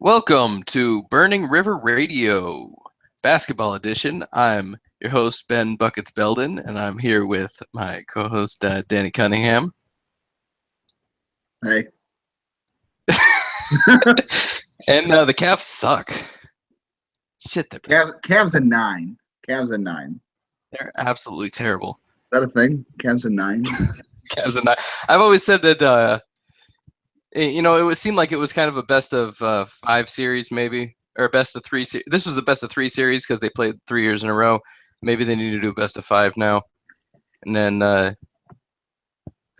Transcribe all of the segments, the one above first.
Welcome to Burning River Radio, Basketball Edition. I'm your host, Ben Buckets Belden, and I'm here with my co-host, Danny Cunningham. Hey. And the Cavs suck. Shit, Cavs a 9. Cavs a 9. They're absolutely terrible. Is that a thing? Cavs a 9? Cavs a 9. I've always said that, it would seem like it was kind of a best of 5 series, maybe, or a best of 3. This was a best of 3 series because they played 3 years in a row. Maybe they need to do a best of 5 now. And then the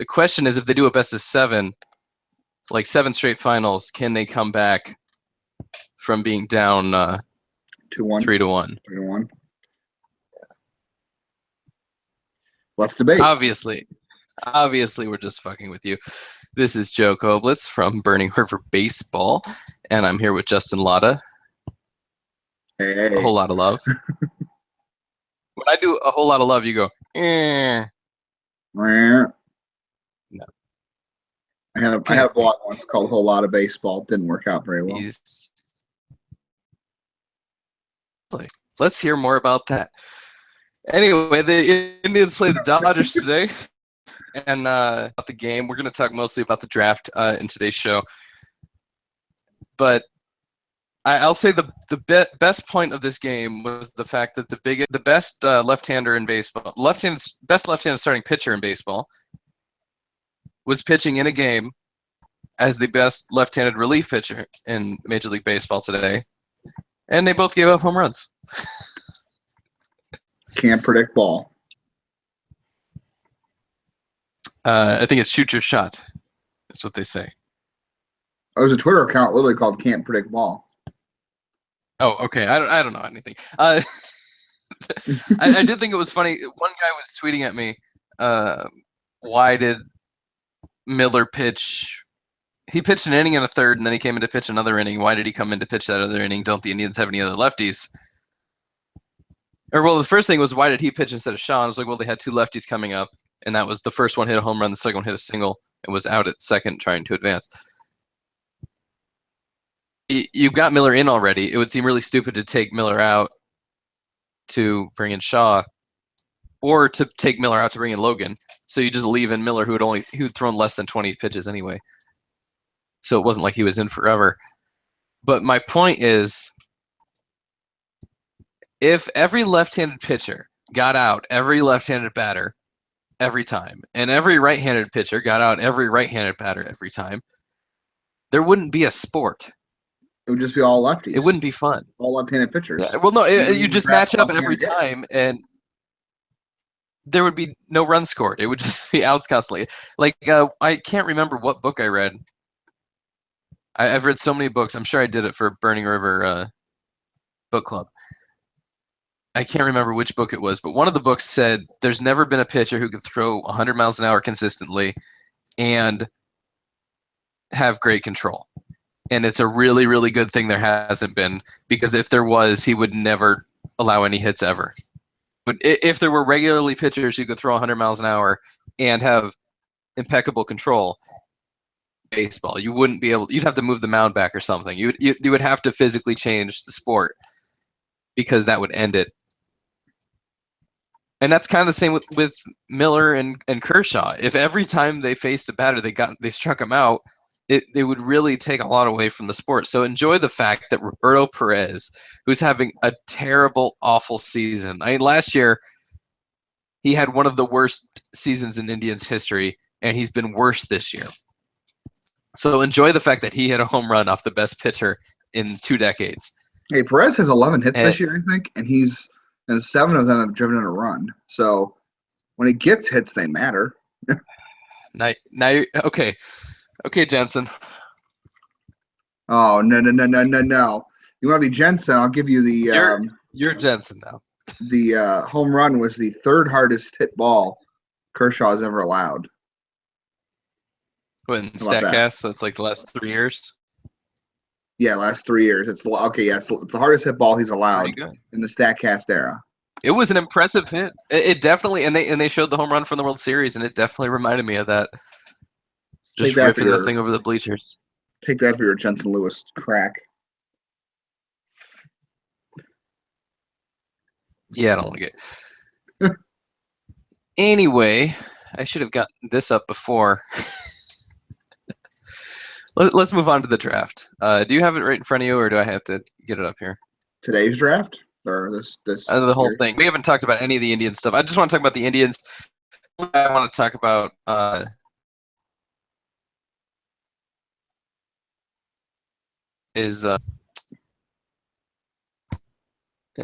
question is, if they do a best of 7, like 7 straight finals, can they come back from being down 2-1, 3-1? 3-1. Let's debate. Obviously, we're just fucking with you. This is Joe Coblitz from Burning River Baseball, and I'm here with Justin Lada. Hey. A whole lot of love. When I do a whole lot of love, you go, eh. No. I had a blog once called A Whole Lot of Baseball. Didn't work out very well. Let's hear more about that. Anyway, the Indians play the Dodgers today. And about the game, we're going to talk mostly about the draft in today's show. But I'll say the best point of this game was the fact that the best left-hander in baseball, best left-handed starting pitcher in baseball, was pitching in a game as the best left-handed relief pitcher in Major League Baseball today, and they both gave up home runs. Can't predict ball. I think it's shoot your shot. That's what they say. There's a Twitter account literally called Can't Predict Ball. Oh, okay. I don't know anything. I did think it was funny. One guy was tweeting at me, why did Miller pitch? He pitched an inning in a third, and then he came in to pitch another inning. Why did he come in to pitch that other inning? Don't the Indians have any other lefties? Or, well, the first thing was, why did he pitch instead of Shaw? I was like, well, they had 2 lefties coming up, and that was the first one hit a home run, the second one hit a single, and was out at second trying to advance. You've got Miller in already. It would seem really stupid to take Miller out to bring in Shaw, or to take Miller out to bring in Logan. So you just leave in Miller, who'd thrown less than 20 pitches anyway. So it wasn't like he was in forever. But my point is, if every left-handed pitcher got out every left-handed batter every time, and every right-handed pitcher got out every right-handed batter every time, there wouldn't be a sport. It would just be all lefties. It wouldn't be fun. All left-handed pitchers. Yeah, well, no, you just match up every time, and there would be no runs scored. It would just be outs constantly. Like, I can't remember what book I read. I've read so many books. I'm sure I did it for Burning River Book Club. I can't remember which book it was, but one of the books said there's never been a pitcher who could throw 100 miles an hour consistently and have great control. And it's a really, really good thing there hasn't been, because if there was, he would never allow any hits ever. But if there were regularly pitchers who could throw 100 miles an hour and have impeccable control, baseball, you wouldn't be able. You'd have to move the mound back or something. You would have to physically change the sport, because that would end it. And that's kind of the same with Miller and Kershaw. If every time they faced a batter they struck him out, it would really take a lot away from the sport. So enjoy the fact that Roberto Perez, who's having a terrible, awful season. I mean, last year he had one of the worst seasons in Indians history, and he's been worse this year. So enjoy the fact that he hit a home run off the best pitcher in 2 decades. Hey, Perez has 11 hits this year, I think, and 7 of them have driven in a run. So when he gets hits, they matter. Now, okay, Jensen. Oh, no. You want to be Jensen? I'll give you the. You're Jensen now. The home run was the 3rd hardest hit ball Kershaw has ever allowed. What, in StatCast? That's like the last 3 years? Yeah, last 3 years. It's the hardest hit ball he's allowed in the StatCast era. It was an impressive hit. It definitely, and they showed the home run from the World Series, and it definitely reminded me of that. Just ripping the thing over the bleachers. Take that for your Jensen Lewis crack. Yeah, I don't like it. Anyway, I should have gotten this up before. Let's move on to the draft. Do you have it right in front of you, or do I have to get it up here? Today's draft or this The whole year? thing. We haven't talked about any of the Indian stuff. I just want to talk about the Indians. I want to talk about is and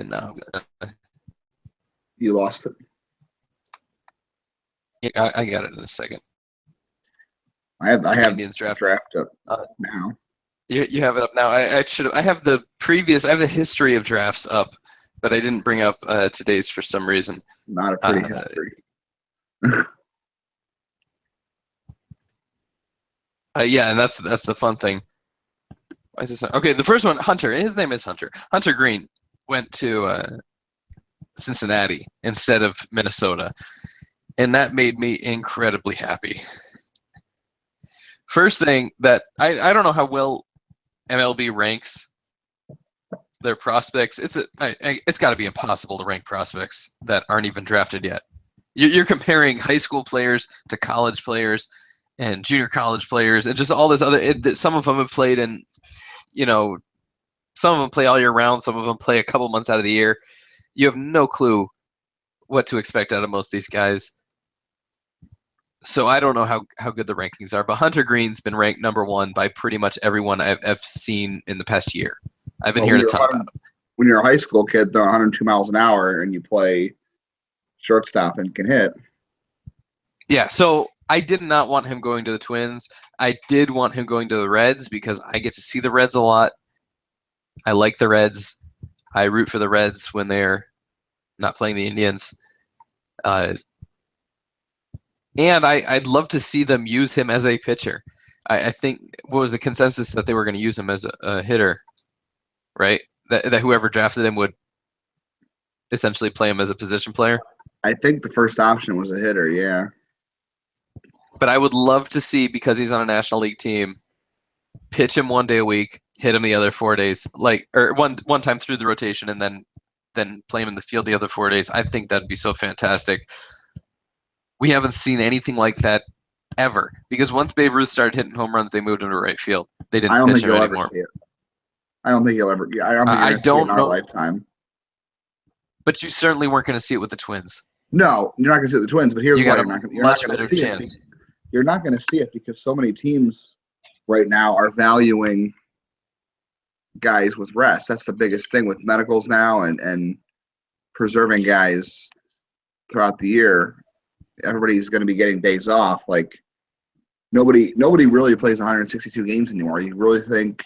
now You lost it. I got it in a second. I have Indians draft up now. You have it up now. I should have. I have the history of drafts up, but I didn't bring up today's for some reason. Not a pretty history. Yeah, and that's the fun thing. Why is this? Okay, the first one, Hunter. His name is Hunter. Hunter Green went to Cincinnati instead of Minnesota, and that made me incredibly happy. First thing that I don't know how well MLB ranks their prospects. It's got to be impossible to rank prospects that aren't even drafted yet. You're comparing high school players to college players and junior college players and just all this other. Some of them have played in, some of them play all year round. Some of them play a couple months out of the year. You have no clue what to expect out of most of these guys. So I don't know how good the rankings are, but Hunter Green's been ranked #1 by pretty much everyone I've seen in the past year. I've been hearing a ton about him. When you're a high school kid, throwing 102 miles an hour, and you play shortstop and can hit. Yeah, so I did not want him going to the Twins. I did want him going to the Reds because I get to see the Reds a lot. I like the Reds. I root for the Reds when they're not playing the Indians. And I'd love to see them use him as a pitcher. I think what was the consensus that they were going to use him as a hitter, right? That whoever drafted him would essentially play him as a position player. I think the first option was a hitter, yeah. But I would love to see, because he's on a National League team, pitch him 1 day a week, hit him the other 4 days, or one time through the rotation, and then play him in the field the other 4 days. I think that'd be so fantastic. We haven't seen anything like that ever, because once Babe Ruth started hitting home runs, they moved him to right field. They didn't pitch him anymore. I don't think you'll ever. I don't think you're going to see it in our lifetime. But you certainly weren't going to see it with the Twins. No, you're not going to see it with the Twins. But here's why you're not going to see chance. it. You're not going to see it because so many teams right now are valuing guys with rest. That's the biggest thing with medicals now, and preserving guys throughout the year. Everybody's going to be getting days off. Like nobody really plays 162 games anymore. You really think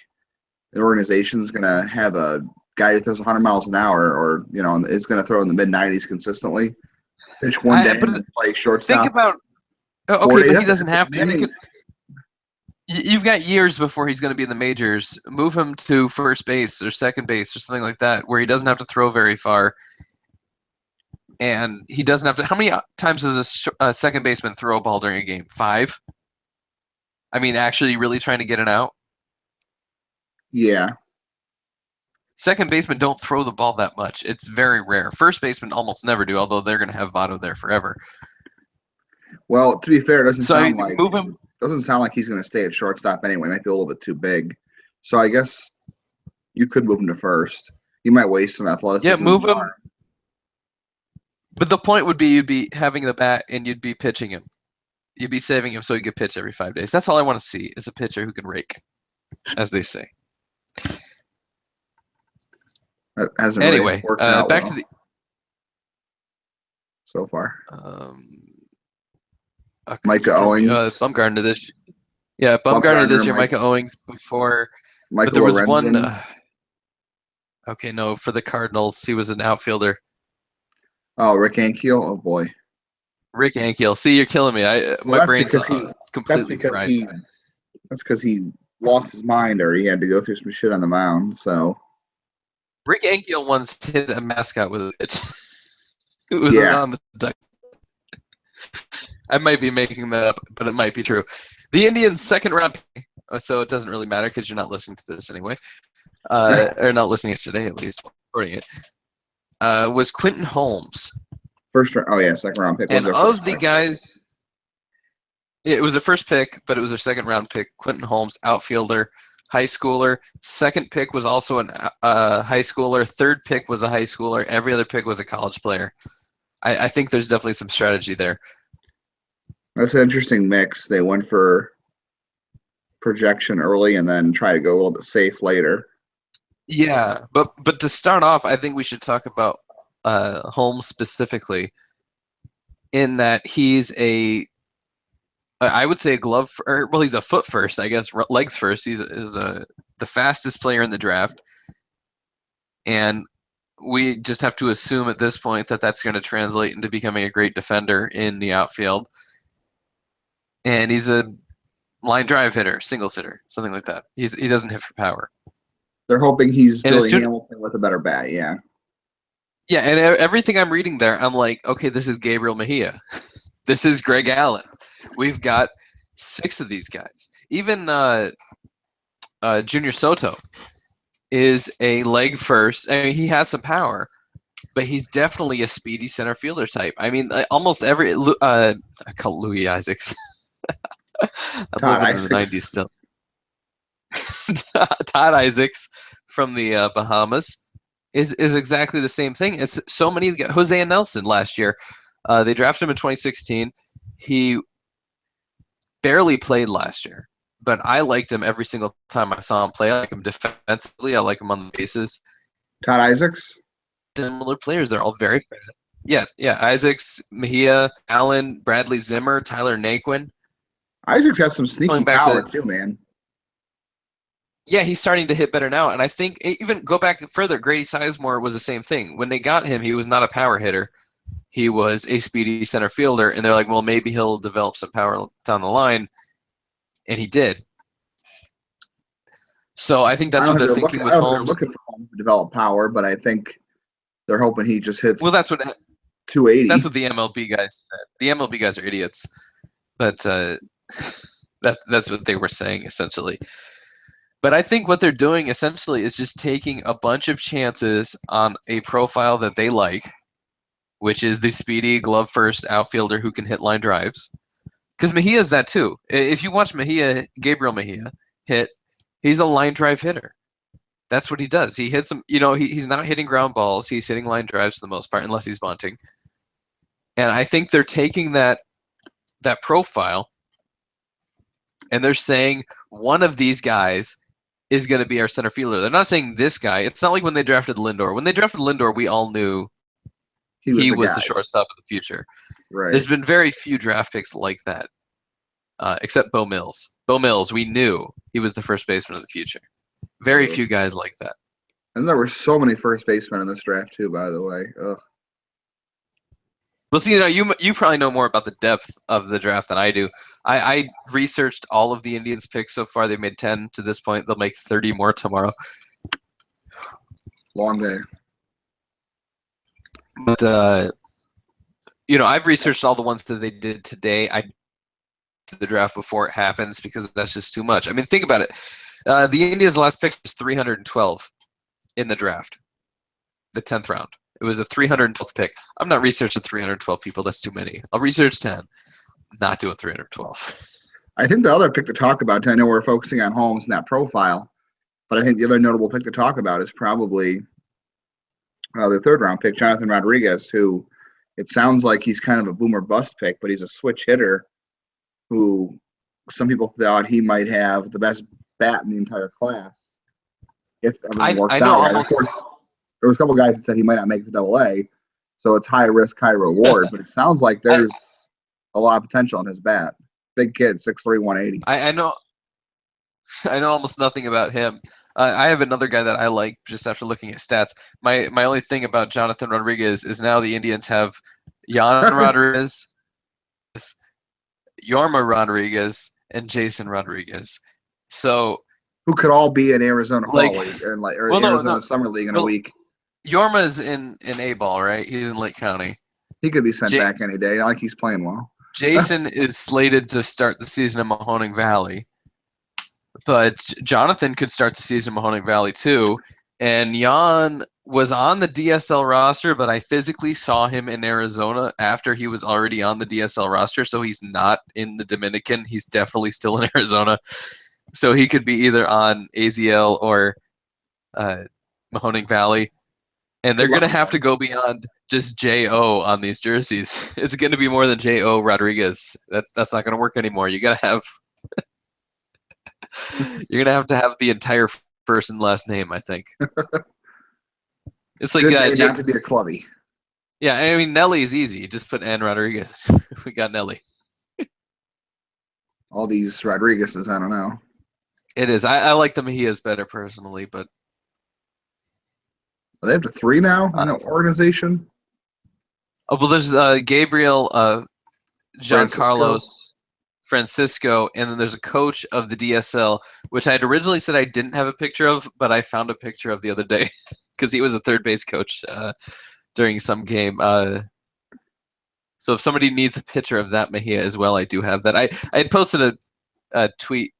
an organization is going to have a guy who throws 100 miles an hour, or is going to throw in the mid-90s consistently, pitch one day and then play shortstop? Think about but he doesn't have to. You've got years before he's going to be in the majors. Move him to first base or second base or something like that, where he doesn't have to throw very far. And he doesn't have to. How many times does a second baseman throw a ball during a game? 5? I mean, actually, really trying to get it out? Yeah. Second basemen don't throw the ball that much. It's very rare. First basemen almost never do, although they're going to have Votto there forever. Well, to be fair, it doesn't sound like he's going to stay at shortstop anyway. It might be a little bit too big. So I guess you could move him to first. You might waste some athleticism. Yeah, move him. But the point would be you'd be having the bat and you'd be pitching him. You'd be saving him so he could pitch every 5 days. That's all I want to see, is a pitcher who can rake, as they say. That hasn't anyway, really worked out back well to the so far. Okay, Micah Owings. Bumgarner this. Yeah, Bumgarner this year. Micah Owings before. Michael but there was Lorenzen. one. Okay, no, for the Cardinals, he was an outfielder. Oh, Rick Ankiel. Oh boy. Rick Ankiel. See, you're killing me. My brain's completely fried. That's because he lost his mind, or he had to go through some shit on the mound. So. Rick Ankiel once hit a mascot with a pitch. It was on the duck. I might be making that up, but it might be true. The Indians' second round, so it doesn't really matter because you're not listening to this anyway, or not listening to it today at least, recording it. was Quentin Holmes. First round. Oh yeah, second round pick. And of the guys, it was a first pick, but it was a second round pick. Quentin Holmes, outfielder, high schooler. Second pick was also a high schooler. Third pick was a high schooler. Every other pick was a college player. I think there's definitely some strategy there. That's an interesting mix. They went for projection early and then try to go a little bit safe later. Yeah, but to start off, I think we should talk about Holmes specifically, in that he's I would say a glove, well, he's a foot first, I guess, legs first. He's the fastest player in the draft, and we just have to assume at this point that that's going to translate into becoming a great defender in the outfield. And he's a line drive hitter, singles hitter, something like that. He doesn't hit for power. They're hoping he's And Billy Hamilton with a better bat, yeah. Yeah, and everything I'm reading there, I'm like, okay, this is Gabriel Mejia. This is Greg Allen. We've got 6 of these guys. Even Junior Soto is a leg first. I mean, he has some power, but he's definitely a speedy center fielder type. I mean, almost every I call it Louis Isaacs. I'm Todd living in the Isaacs. 90s still. Todd Isaacs from the Bahamas is exactly the same thing. It's so many. Jose Nelson last year, they drafted him in 2016. He barely played last year, but I liked him every single time I saw him play. I like him defensively. I like him on the bases. Todd Isaacs? Similar players. They're all very fast. Yeah. Isaacs, Mejia, Allen, Bradley Zimmer, Tyler Naquin. Isaacs has some sneaky power too, man. Yeah, he's starting to hit better now. And I think even go back further, Grady Sizemore was the same thing. When they got him, he was not a power hitter. He was a speedy center fielder. And they're like, well, maybe he'll develop some power down the line. And he did. So I think that's what they're thinking with Holmes. They're looking for Holmes to develop power, but I think they're hoping he just hits. Well, that's what 280. That's what the MLB guys said. The MLB guys are idiots, but that's what they were saying essentially. But I think what they're doing essentially is just taking a bunch of chances on a profile that they like, which is the speedy glove first outfielder who can hit line drives. Because Mejia's that too. If you watch Gabriel Mejia hit, he's a line drive hitter. That's what he does. He hits them. He's not hitting ground balls. He's hitting line drives for the most part, unless he's bunting. And I think they're taking that profile, and they're saying one of these guys is going to be our center fielder. They're not saying this guy. It's not like when they drafted Lindor. When they drafted Lindor, we all knew he was the shortstop of the future. Right. There's been very few draft picks like that, except Bo Mills. Bo Mills, we knew he was the first baseman of the future. Very few guys like that. And there were so many first basemen in this draft too, by the way. Ugh. Well, see, you probably know more about the depth of the draft than I do. I researched all of the Indians picks so far. They've made 10 to this point. They'll make 30 more tomorrow. Long day. But I've researched all the ones that they did today. I did the draft before it happens because that's just too much. I mean, think about it. The Indians' last pick was 312 in the draft, the 10th round. It was a 312th pick. I'm not researching 312 people. That's too many. I'll research 10. Not doing 312. I think the other pick to talk about, I know we're focusing on Holmes and that profile, but I think the other notable pick to talk about is probably the 3rd round pick, Jonathan Rodriguez, who it sounds like he's kind of a boomer bust pick, but he's a switch hitter who some people thought he might have the best bat in the entire class if everything works out. Of course, there was a couple guys that said he might not make the AA, so it's high risk, high reward. But it sounds like there's a lot of potential in his bat. Big kid, 6'3", 180. I know almost nothing about him. I have another guy that I like just after looking at stats. My only thing about Jonathan Rodriguez is now the Indians have Jan Rodriguez, Yorma Rodriguez, and Jason Rodriguez. So who could all be in Arizona Fall League or Arizona Summer League in a week. Yorma's in A-ball, right? He's in Lake County. He could be sent back any day. I like he's playing well. Jason is slated to start the season in Mahoning Valley. But Jonathan could start the season in Mahoning Valley too. And Jan was on the DSL roster, but I physically saw him in Arizona after he was already on the DSL roster, so he's not in the Dominican. He's definitely still in Arizona. So he could be either on AZL or Mahoning Valley. And they're going to have to go beyond just J.O. on these jerseys. It's going to be more than J.O. Rodriguez. That's not going to work anymore. You're going to have the entire first and last name, I think. It's like not to be a clubby. Yeah, I mean Nelly is easy. Just put N Rodriguez. We got Nelly. All these Rodriguezes, I don't know. It is. I like the Mejias better personally, but Are they up to 3 now in the organization? Oh well, there's Gabriel, Giancarlos, Francisco, and then there's a coach of the DSL, which I had originally said I didn't have a picture of, but I found a picture of the other day because he was a third base coach during some game. So if somebody needs a picture of that Mejia as well, I do have that. I had posted a tweet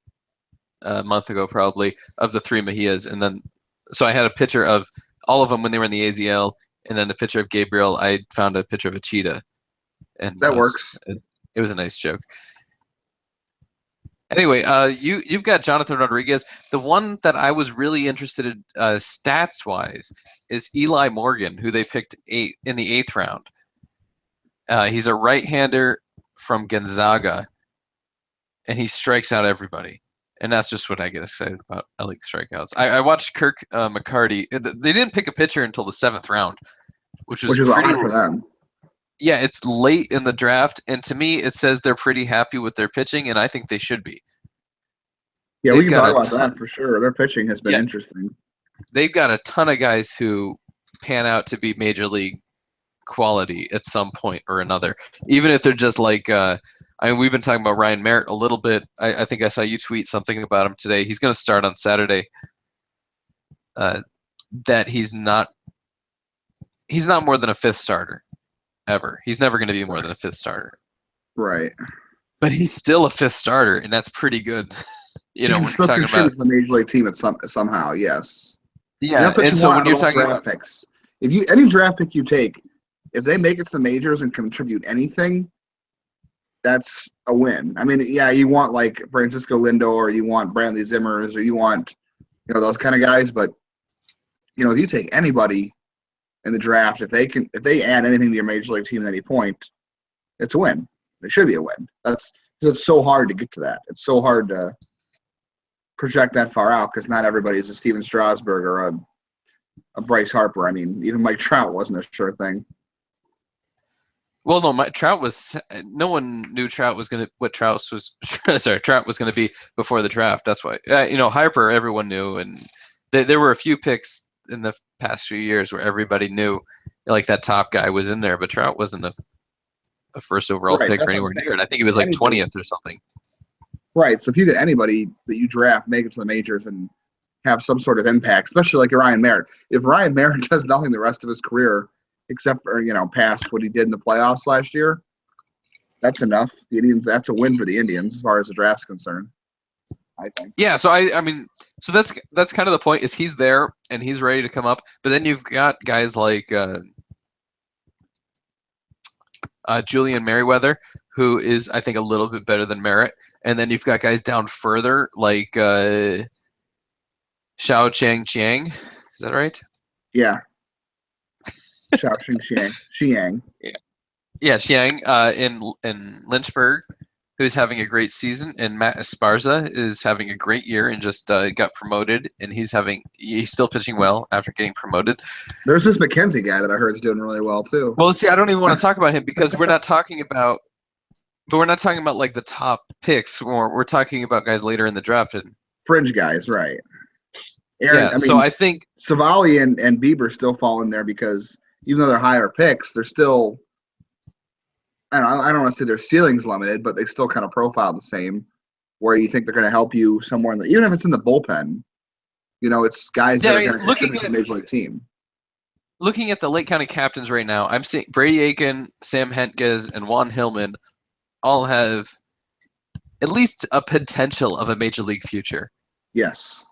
a month ago probably of the 3 Mejias, and then so I had a picture of all of them when they were in the AZL, and then a picture of Gabriel. I found a picture of a cheetah, and that works. It was a nice joke. Anyway, you've got Jonathan Rodriguez. The one that I was really interested in stats wise is Eli Morgan, who they picked in the 8th round. He's a right-hander from Gonzaga, and he strikes out everybody. And that's just what I get excited about. I like strikeouts. I watched Kirk McCarty. They didn't pick a pitcher until the 7th round, which is pretty for them. Yeah, it's late in the draft, and to me, it says they're pretty happy with their pitching, and I think they should be. Yeah, we can talk about that for sure. Their pitching has been interesting. They've got a ton of guys who pan out to be major league quality at some point or another, even if they're just like we've been talking about Ryan Merritt a little bit. I think I saw you tweet something about him today. He's going to start on Saturday. That he's not more than a 5th starter ever. He's never going to be more than a 5th starter. Right. But he's still a 5th starter, and that's pretty good. You know, when you're talking about the major league team somehow, yes. Yeah, and so when you're talking about picks, any draft pick you take, if they make it to the majors and contribute anything, that's a win. I mean, yeah, you want like Francisco Lindor, or you want Brantley Zimmers, or you want those kind of guys, but if you take anybody in the draft, if they add anything to your major league team at any point, it's a win. It should be a win. It's so hard to get to that. It's so hard to project that far out because not everybody is a Steven Strasburg or a Bryce Harper. I mean, even Mike Trout wasn't a sure thing. Well, no, Trout was. No one knew Trout was going to be before the draft. That's why. Harper, everyone knew, and there were a few picks in the past few years where everybody knew, like that top guy was in there, but Trout wasn't a first overall pick or anywhere near it. I think he was like 20th or something. Right. So if you get anybody that you draft, make it to the majors and have some sort of impact, especially like Ryan Merritt. If Ryan Merritt does nothing the rest of his career except for, past what he did in the playoffs last year, that's enough. The Indians, that's a win for the Indians as far as the draft's concerned, I think. Yeah, so I mean, so that's kind of the point, is he's there and he's ready to come up, but then you've got guys like Julian Merriweather, who is, I think, a little bit better than Merritt, and then you've got guys down further like Xiao Chiang. Is that right? Yeah. Xiao Xiang. Yeah, Chiang in Lynchburg, who's having a great season, and Matt Esparza is having a great year and just got promoted, and he's still pitching well after getting promoted. There's this McKenzie guy that I heard is doing really well too. Well, see, I don't even want to talk about him because we're not talking about like the top picks. We're talking about guys later in the draft and fringe guys, right? So I think Savali and Bieber still fall in there because even though they're higher picks, they're still, I don't want to say their ceiling's limited, but they still kind of profile the same, where you think they're going to help you somewhere even if it's in the bullpen, it's guys that are going to contribute to the major league team. Looking at the Lake County captains right now, I'm seeing Brady Aiken, Sam Hentges, and Juan Hillman all have at least a potential of a major league future. Yes.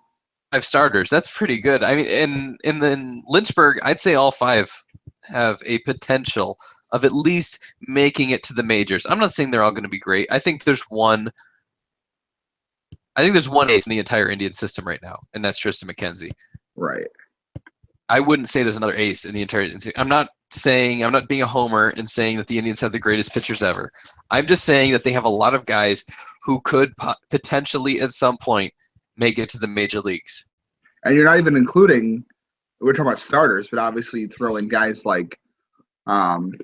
5 starters. That's pretty good. I mean, in Lynchburg, I'd say all 5 have a potential of at least making it to the majors. I'm not saying they're all going to be great. I think there's one ace in the entire Indian system right now, and that's Tristan McKenzie. Right. I wouldn't say there's another ace in the entire. I'm not being a homer and saying that the Indians have the greatest pitchers ever. I'm just saying that they have a lot of guys who could potentially at some point make it to the major leagues. And you're not even including, we're talking about starters, but obviously you throw in guys like Dalbert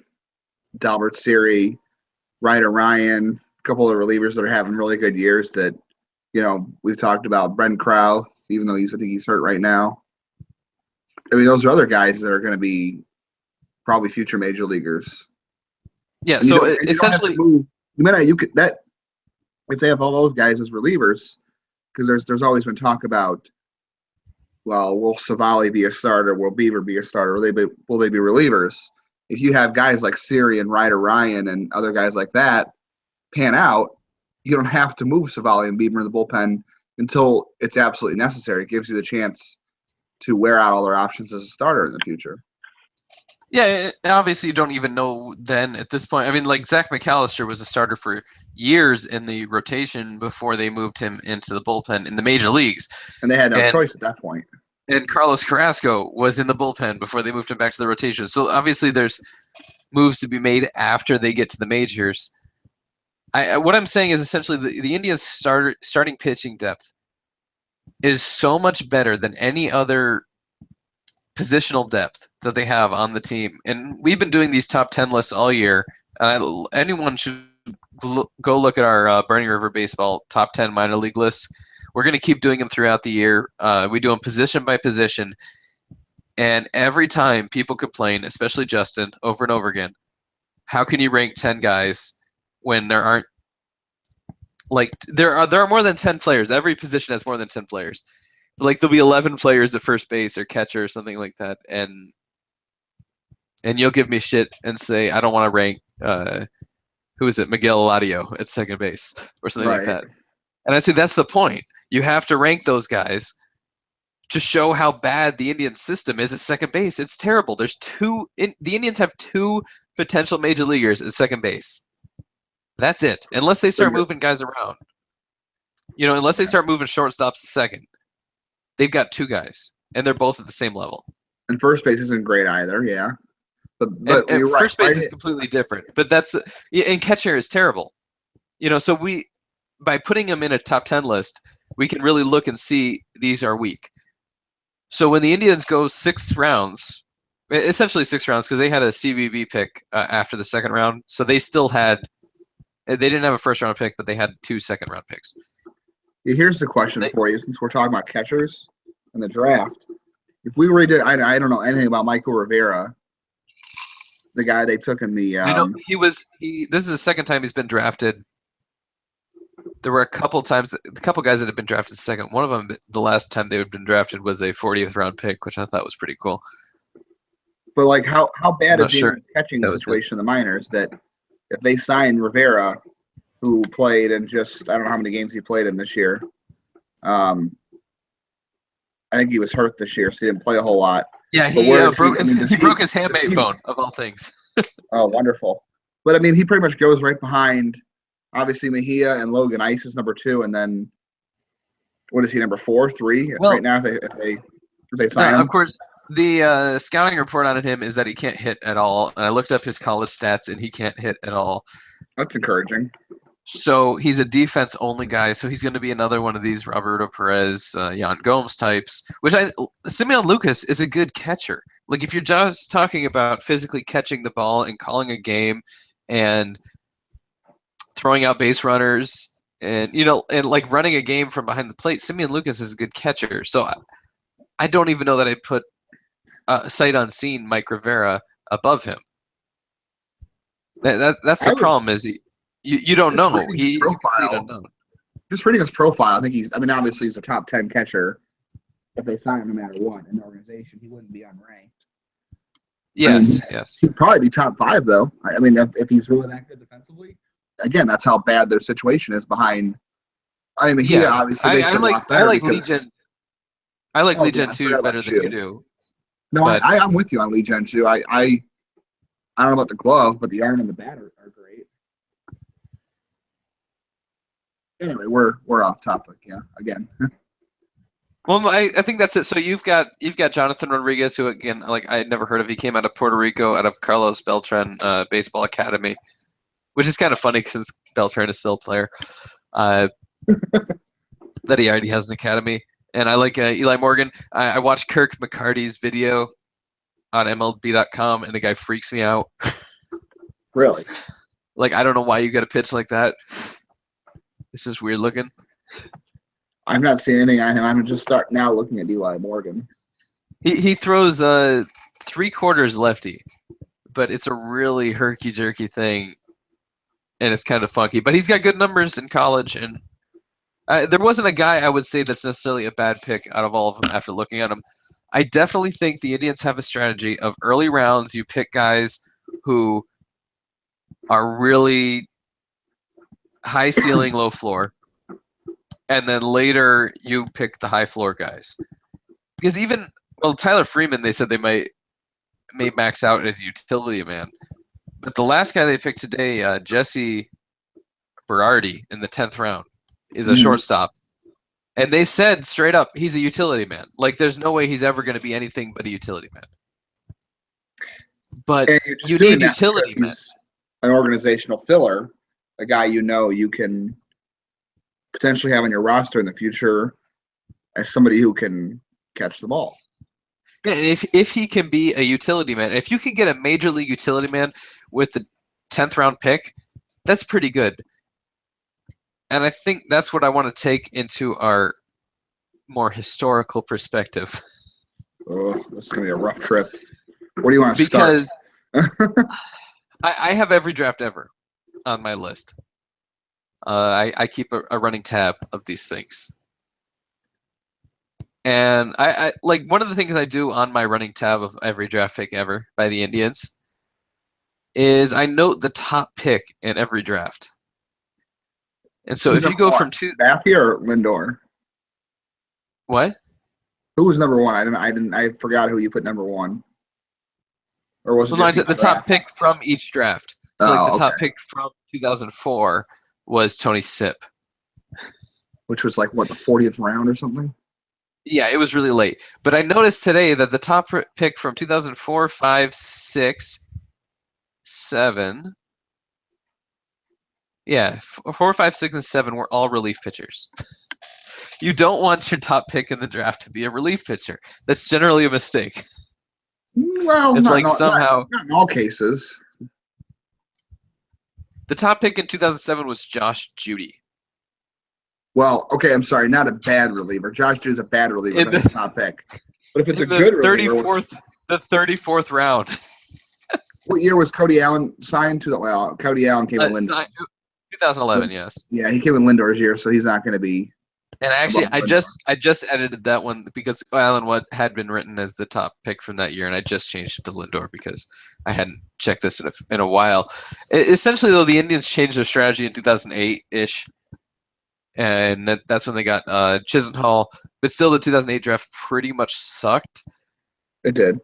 Siri, Ryder Ryan, a couple of relievers that are having really good years that, we've talked about. Brent Krause, even though I think he's hurt right now. I mean, those are other guys that are going to be probably future major leaguers. Yeah, so essentially, if they have all those guys as relievers, because there's always been talk about, well, will Savali be a starter? Will Beaver be a starter? Will they be relievers? If you have guys like Siri and Ryder Ryan and other guys like that pan out, you don't have to move Savali and Beaver in the bullpen until it's absolutely necessary. It gives you the chance to wear out all their options as a starter in the future. Yeah, obviously you don't even know then at this point. I mean, like Zach McAllister was a starter for years in the rotation before they moved him into the bullpen in the major leagues. And they had no choice at that point. And Carlos Carrasco was in the bullpen before they moved him back to the rotation. So obviously there's moves to be made after they get to the majors. What I'm saying is essentially the Indians' starting pitching depth is so much better than any other positional depth that they have on the team. And we've been doing these top 10 lists all year. Anyone should go look at our Burning River Baseball top 10 minor league lists. We're going to keep doing them throughout the year. We do them position by position. And every time people complain, especially Justin, over and over again, how can you rank 10 guys when there aren't, like, there are more than 10 players. Every position has more than 10 players. Like, there'll be 11 players at first base or catcher or something like that. And you'll give me shit and say, I don't want to rank, who is it, Miguel Eladio at second base or something like that. And I say, that's the point. You have to rank those guys to show how bad the Indian system is at second base. It's terrible. The Indians have 2 potential major leaguers at second base. That's it. Unless they start moving guys around. Unless they start moving shortstops to second. They've got 2 guys, and they're both at the same level. And first base isn't great either, yeah. But and first base is completely different. But and catcher is terrible. So by putting them in a top 10 list, we can really look and see these are weak. So when the Indians go 6 rounds, essentially 6 rounds, because they had a CBB pick after the second round, so they didn't have a first round pick, but they had 2 second round picks. Here's the question for you, since we're talking about catchers in the draft. If we were to, I don't know anything about Michael Rivera, the guy they took in the. I know this is the second time he's been drafted. There were a couple guys that had been drafted second. One of them, the last time they had been drafted, was a 40th round pick, which I thought was pretty cool. But like, how bad is the catching situation in the minors that if they sign Rivera, who played in just, I don't know how many games he played in this year. I think he was hurt this year, so he didn't play a whole lot. Yeah, he broke his hamate bone, of all things. Oh, wonderful. But, I mean, he pretty much goes right behind, obviously, Mejia and Logan Ice is number 2, and then, what is he, number 4, 3? Well, right now, if they sign him? Of course, the scouting report on him is that he can't hit at all. And I looked up his college stats, and he can't hit at all. That's encouraging. So he's a defense-only guy, so he's going to be another one of these Roberto Perez, Yan Gomes types, Simeon Lucas is a good catcher. Like, if you're just talking about physically catching the ball and calling a game and throwing out base runners and, and like running a game from behind the plate, Simeon Lucas is a good catcher. So I don't even know that I put sight unseen Mike Rivera above him. That's the problem is you don't know. He don't know. Just reading his profile, I think obviously he's a top 10 catcher. If they sign him no matter what in the organization, he wouldn't be unranked. Yes. He'd probably be top 5, though. I mean, if he's really that good defensively. Again, that's how bad their situation is behind. I mean, obviously they a lot better. I like Legion. I like Oh Lee yeah, Jen I 2 forgot better about than you you. do. No, But I'm with you on Lee Jen too. I don't know about the glove, but the iron and the bat are great. Anyway, we're off topic. Yeah, again. well, I think that's it. So you've got Jonathan Rodriguez, who again, like I had never heard of. He came out of Puerto Rico, out of Carlos Beltran Baseball Academy, which is kind of funny because Beltran is still a player. That he already has an academy. And I like Eli Morgan. I watched Kirk McCarty's video on MLB.com, and the guy freaks me out. Really? Like, I don't know why you got a pitch like that. It's just weird looking. I've not seen anything on him. I'm just starting now looking at Eli Morgan. He throws 3/4 lefty, but it's a really herky-jerky thing, and it's kind of funky. But he's got good numbers in college, and there wasn't a guy I would say that's necessarily a bad pick out of all of them after looking at him. I definitely think the Indians have a strategy of early rounds. You pick guys who are really high ceiling, low floor, and then later you pick the high floor guys. Because even Tyler Freeman, they said they may max out as a utility man, but the last guy they picked today, Jesse Berardi, in the 10th round, is a shortstop. And they said straight up, he's a utility man. Like, there's no way he's ever going to be anything but a utility man. But you need utility men. He's an organizational filler, a guy you can potentially have on your roster in the future as somebody who can catch the ball. Yeah, and if he can be a utility man, if you can get a major league utility man with the 10th round pick, that's pretty good. And I think that's what I want to take into our more historical perspective. Oh, this is going to be a rough trip. Where do you want to Because start? I have every draft ever on my list. I keep a running tab of these things. And I like one of the things I do on my running tab of every draft pick ever by the Indians is I note the top pick in every draft. And so if you go from Matthew or Lindor? What? Who was number one? I forgot who you put number one. Or was it just the top pick from each draft? So like the top okay. pick from 2004 was Tony Sipp. Which was like what, the 40th round or something? Yeah, it was really late. But I noticed today that the top pick from 2004, 5, 6, 7. Yeah, 4, 5, 6, and 7 were all relief pitchers. You don't want your top pick in the draft to be a relief pitcher. That's generally a mistake. Well, it's not, like not, somehow not in all cases. The top pick in 2007 was Josh Judy. Well, okay, I'm sorry, not a bad reliever. Josh Judy's a bad reliever. That's the top pick. But if it's a good reliever, the 34th round. What year was Cody Allen signed to? Well, Cody Allen came in Lindor. 2011, yes. Yeah, he came in Lindor's year, so he's not going to be. And actually, I just edited that one because Allen had been written as the top pick from that year, and I just changed it to Lindor because I hadn't checked this in a while. Essentially, though, the Indians changed their strategy in 2008-ish, and that's when they got Chisenhall. But still, the 2008 draft pretty much sucked. It did.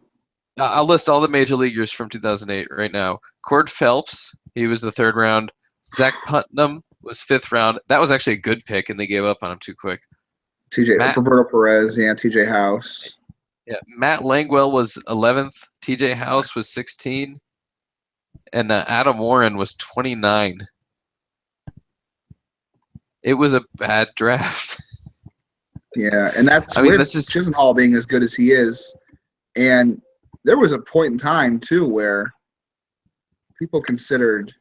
I'll list all the major leaguers from 2008 right now. Cord Phelps, he was the 3rd round. Zach Putnam was 5th round. That was actually a good pick, and they gave up on him too quick. Roberto Perez, yeah, TJ House. Yeah, Matt Langwell was 11th. TJ House was 16, and Adam Warren was 29. It was a bad draft. Yeah, and that's just Chisenhall being as good as he is. And there was a point in time too where people considered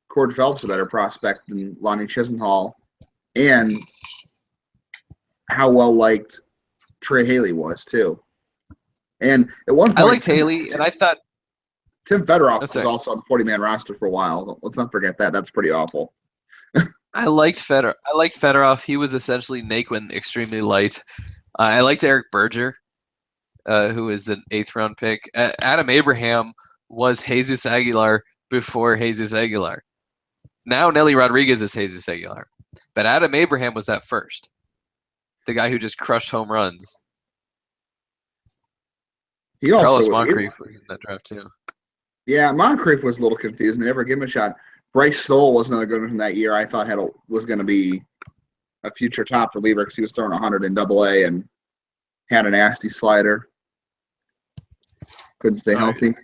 Cord Phelps a better prospect than Lonnie Chisenhall, and how well liked Trey Haley was too. And at one point, I liked Haley, and I thought Tim Federoff was also on the 40-man roster for a while. Let's not forget that. That's pretty awful. I liked Fedorov. He was essentially Naquin, extremely light. I liked Eric Berger, who is an 8th round pick. Adam Abraham was Jesus Aguilar before Jesus Aguilar. Now Nelly Rodriguez is Jesus Aguilar, but Adam Abraham was that first. The guy who just crushed home runs He also Carlos Moncrief was in that draft too. Yeah, Moncrief was a little confusing. They never gave him a shot. Bryce Stoll was another good one from that year. I thought was going to be a future top reliever because he was throwing 100 in Double-A and had a nasty slider. Couldn't stay healthy.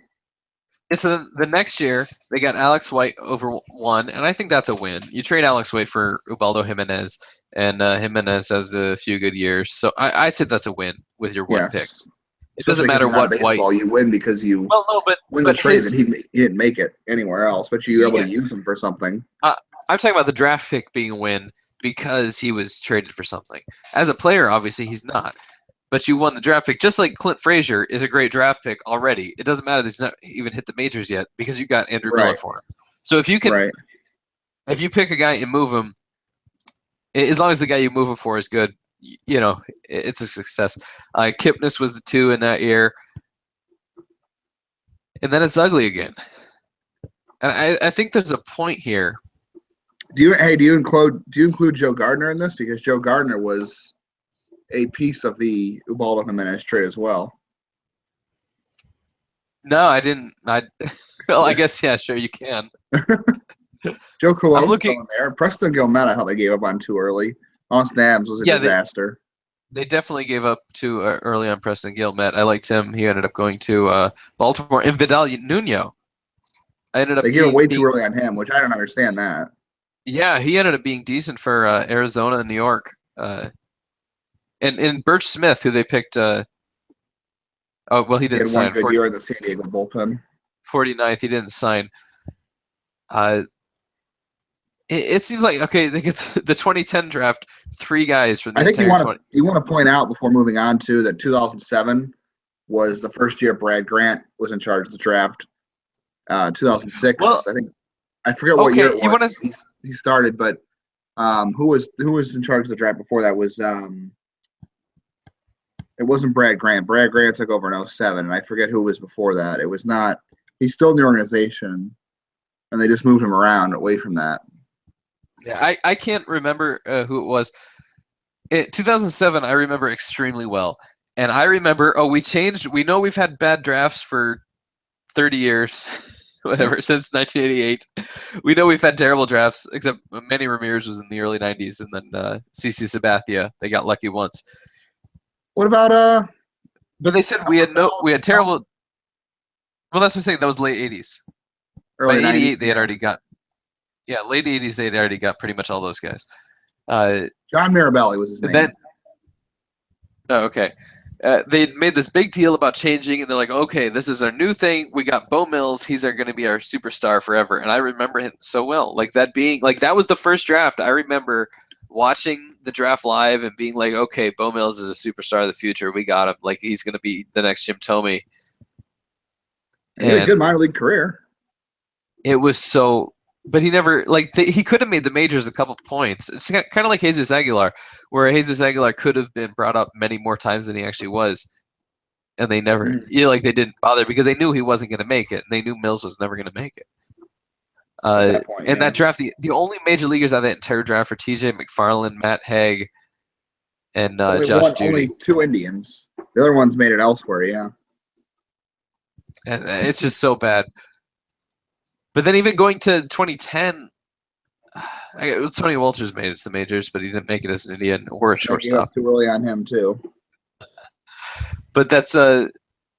Yeah, so the next year, they got Alex White over 1, and I think that's a win. You trade Alex White for Ubaldo Jimenez, and Jimenez has a few good years. So I said that's a win with your 1 pick. It doesn't matter what baseball, White. You win because you win the trade, and he didn't make it anywhere else, but you were able to use him for something. I'm talking about the draft pick being a win because he was traded for something. As a player, obviously, he's not. But you won the draft pick, just like Clint Frazier is a great draft pick already. It doesn't matter that he's not even hit the majors yet because you got Andrew Miller for him. So if you can, if you pick a guy and move him, as long as the guy you move him for is good, you know, it's a success. Kipnis was the 2 in that year, and then it's ugly again. And I think there's a point here. Do you include Joe Gardner in this, because Joe Gardner was a piece of the Ubaldo Jimenez trade as well? No, I didn't. Well, I guess sure you can. Joe Colon's still in there. Preston Guillemette, I thought they gave up on too early. Austin Adams was a disaster. They definitely gave up too early on Preston Guillemette. I liked him. He ended up going to Baltimore. And Vidal Nuno. They gave it way too early on him, which I don't understand that. Yeah, he ended up being decent for Arizona and New York. And Birch Smith, who they picked. He didn't sign. He had one good year in the San Diego bullpen. 49th, he didn't sign. It seems like, okay, they get the 2010 draft, 3 guys for the entire. I think you want to point out before moving on to that 2007 was the first year Brad Grant was in charge of the draft. 2006, I forget what year it was. He started, but who was in charge of the draft before that was it wasn't Brad Grant. Brad Grant took over in 2007, and I forget who was before that. It was not. He's still in the organization, and they just moved him around away from that. Yeah, I can't remember who it was. 2007, I remember extremely well. And I remember, we changed. We know we've had bad drafts for 30 years, whatever, since 1988. We know we've had terrible drafts, except Manny Ramirez was in the early 90s, and then CC Sabathia, they got lucky once. What about But they said we had terrible. Well, that's what I'm saying. That was late 80s. Early By 88, 90s, they had already got. Yeah, late 80s, they'd already got pretty much all those guys. John Mirabelli was his name. Okay. They made this big deal about changing, and they're like, okay, this is our new thing. We got Bo Mills. He's going to be our superstar forever. And I remember him so well. Like, that was the first draft. I remember watching the draft live and being like, okay, Bo Mills is a superstar of the future. We got him. Like, he's going to be the next Jim Thome. He had a good minor league career. It was so... But he never, he could have made the majors a couple points. It's kind of like Jesus Aguilar, where Jesus Aguilar could have been brought up many more times than he actually was. And they never, they didn't bother because they knew he wasn't going to make it. And they knew Mills was never going to make it. That draft, the only major leaguers out of that entire draft were TJ McFarland, Matt Haig, and Josh Judy. Only 2 Indians. The other ones made it elsewhere, yeah. And it's just so bad. But then even going to 2010, Tony Walters made it to the majors, but he didn't make it as an Indian or a shortstop. Too early on him, too. But that's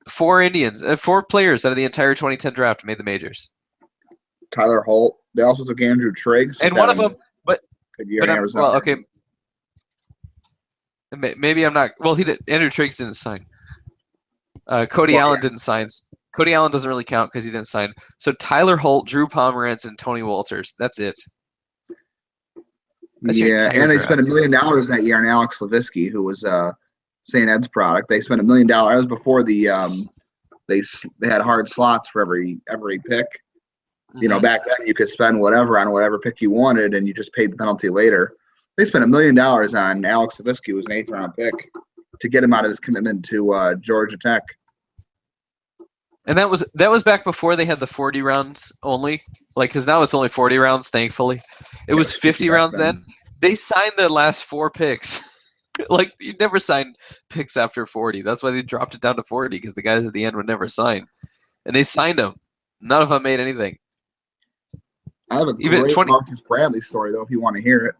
4 Indians, 4 players out of the entire 2010 draft made the majors. Tyler Holt. They also took Andrew Triggs. And one of them, okay. Maybe I'm not. Well, Andrew Triggs didn't sign. Cody Allen didn't sign. Cody Allen doesn't really count because he didn't sign. So Tyler Holt, Drew Pomeranz, and Tony Walters. That's it. And they spent $1 million that year on Alex Levinsky, who was St. Ed's product. They spent $1 million. That was before they had hard slots for every pick. Mm-hmm. Back then you could spend whatever on whatever pick you wanted, and you just paid the penalty later. They spent $1 million on Alex Levinsky, who was an 8th round pick, to get him out of his commitment to Georgia Tech. And that was back before they had the 40 rounds only, because now it's only 40 rounds. Thankfully, it was 50 rounds then. They signed the last 4 picks. Like, you never sign picks after 40. That's why they dropped it down to 40, because the guys at the end would never sign. And they signed them. None of them made anything. I have a Even great 20. Marcus Bradley story though, if you want to hear it.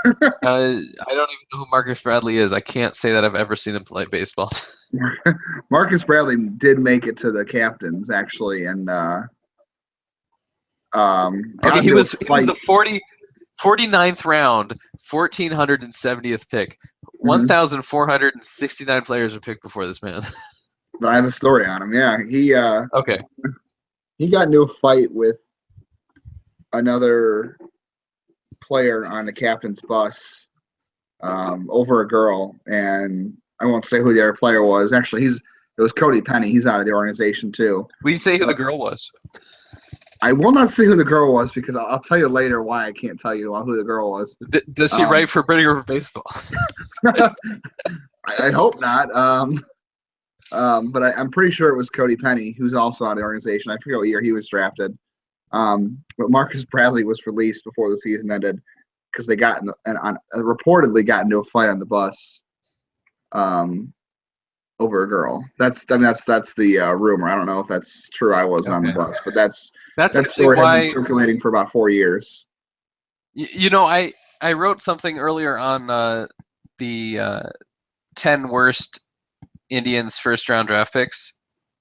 I don't even know who Marcus Bradley is. I can't say that I've ever seen him play baseball. Marcus Bradley did make it to the Captains actually, and got Okay, he into a was fight. the 49th round, 1470th pick. Mhm. 1,469 players were picked before this man. But I have a story on him. Yeah, Okay. he got into a fight with another player on the captain's bus over a girl, and I won't say who the other player was. Actually, it was Cody Penny. He's out of the organization too. We can say who the But girl was. I will not say who the girl was because I'll tell you later why I can't tell you who the girl was. Does she write for Brittany River Baseball? I hope not. But I'm pretty sure it was Cody Penny, who's also out of the organization. I forget what year he was drafted. But Marcus Bradley was released before the season ended because they got reportedly got into a fight on the bus over a girl. That's the rumor. I don't know if that's true. I wasn't on the bus, but that actually story has been why. circulating for about 4 years. I wrote something earlier on the 10 worst Indians first round draft picks,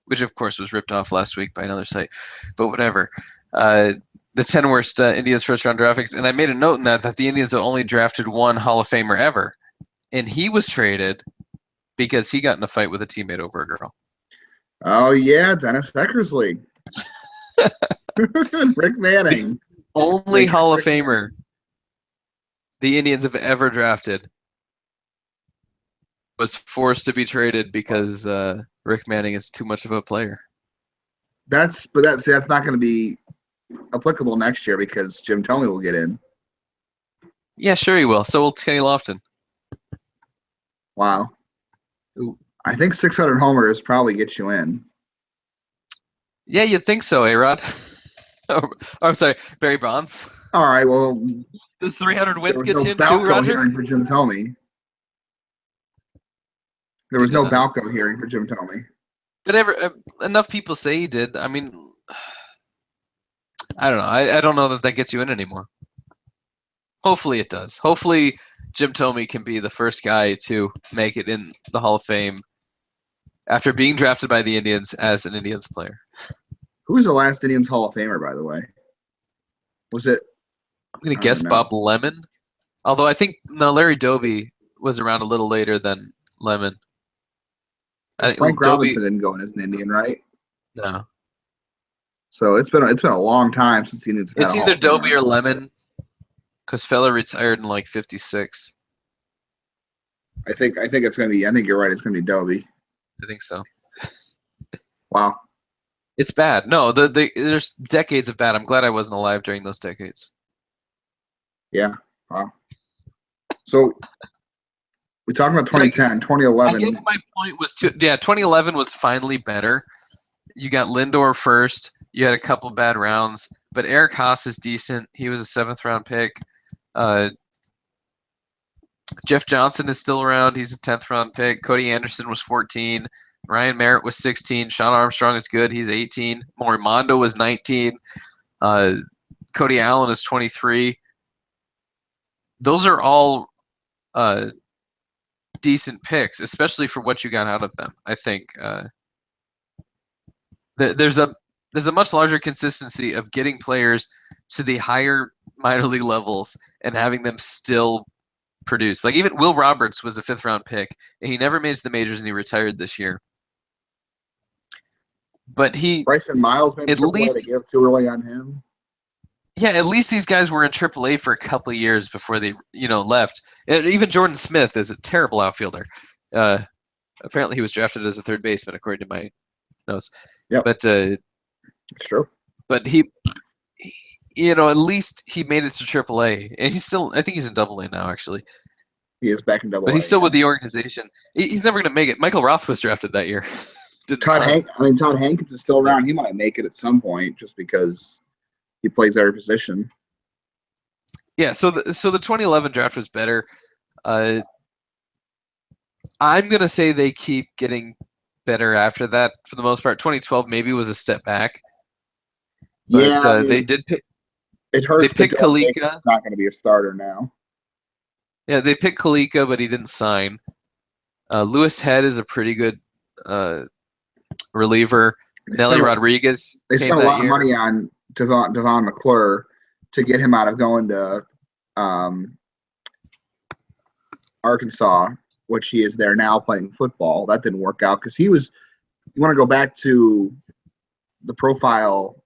which of course was ripped off last week by another site, but whatever. The 10 worst Indians first round draft picks, and I made a note in that the Indians have only drafted one Hall of Famer ever, and he was traded because he got in a fight with a teammate over a girl. Oh yeah, Dennis Eckersley. Rick Manning. Only Hall of Famer the Indians have ever drafted was forced to be traded because Rick Manning is too much of a player. That's not going to be applicable next year because Jim Thome will get in. Yeah, sure he will. So will Kenny Lofton. Wow. Ooh. I think 600 homers probably gets you in. Yeah, you'd think so, A-Rod. I'm sorry, Barry Bonds. All right, well, does 300 wins get you in Balco too, Roger? Hearing for Jim Thome. There was no Balco hearing for Jim Thome. But enough people say he did. I mean, I don't know. I don't know that gets you in anymore. Hopefully it does. Hopefully Jim Thome can be the first guy to make it in the Hall of Fame after being drafted by the Indians as an Indians player. Who was the last Indians Hall of Famer, by the way? Was it? I'm going to guess Bob Lemon. Although I think, no, Larry Doby was around a little later than Lemon. Frank Robinson didn't go in as an Indian, right? No. So it's been a long time since the Indians have had It's either Doby or Lemon, because Feller retired in like '56. I think it's gonna be. I think you're right. It's gonna be Doby. I think so. Wow. It's bad. No, there's decades of bad. I'm glad I wasn't alive during those decades. Yeah. Wow. So we talked about 2010, 2011. I guess my point was 2011 was finally better. You got Lindor first. You had a couple bad rounds, but Eric Haas is decent. He was a 7th round pick. Jeff Johnson is still around. He's a 10th round pick. Cody Anderson was 14. Ryan Merritt was 16. Sean Armstrong is good. He's 18. Morimondo was 19. Cody Allen is 23. Those are all decent picks, especially for what you got out of them. I think there's a much larger consistency of getting players to the higher minor league levels and having them still produce. Like even Will Roberts was a 5th round pick, and he never made it to the majors, and he retired this year. But Bryson Miles made at least to give too early on him. Yeah, at least these guys were in AAA for a couple of years before they, left. And even Jordan Smith is a terrible outfielder. Apparently, he was drafted as a third baseman, according to my notes. Yeah, but it's true. But he, at least he made it to AAA, and he's still. I think he's in AA now, actually. He is back in AA. But he's still with the organization. He's never going to make it. Michael Roth was drafted that year. Todd Hankins is still around. He might make it at some point, just because he plays every position. Yeah, so the 2011 draft was better. I'm gonna say they keep getting better after that. For the most part, 2012 maybe was a step back, but Yeah, I they mean, did pick. it They hurts that picked Dylan Baker's Kalika. not going to be a starter now. Yeah, they picked Kalika, but he didn't sign. Lewis Head is a pretty good reliever. They Nelly spent a, Rodriguez they came spent a that lot of year. money on Devon McClure to get him out of going to um, Arkansas, which he is there now playing football. That didn't work out because he was. You want to go back to the profile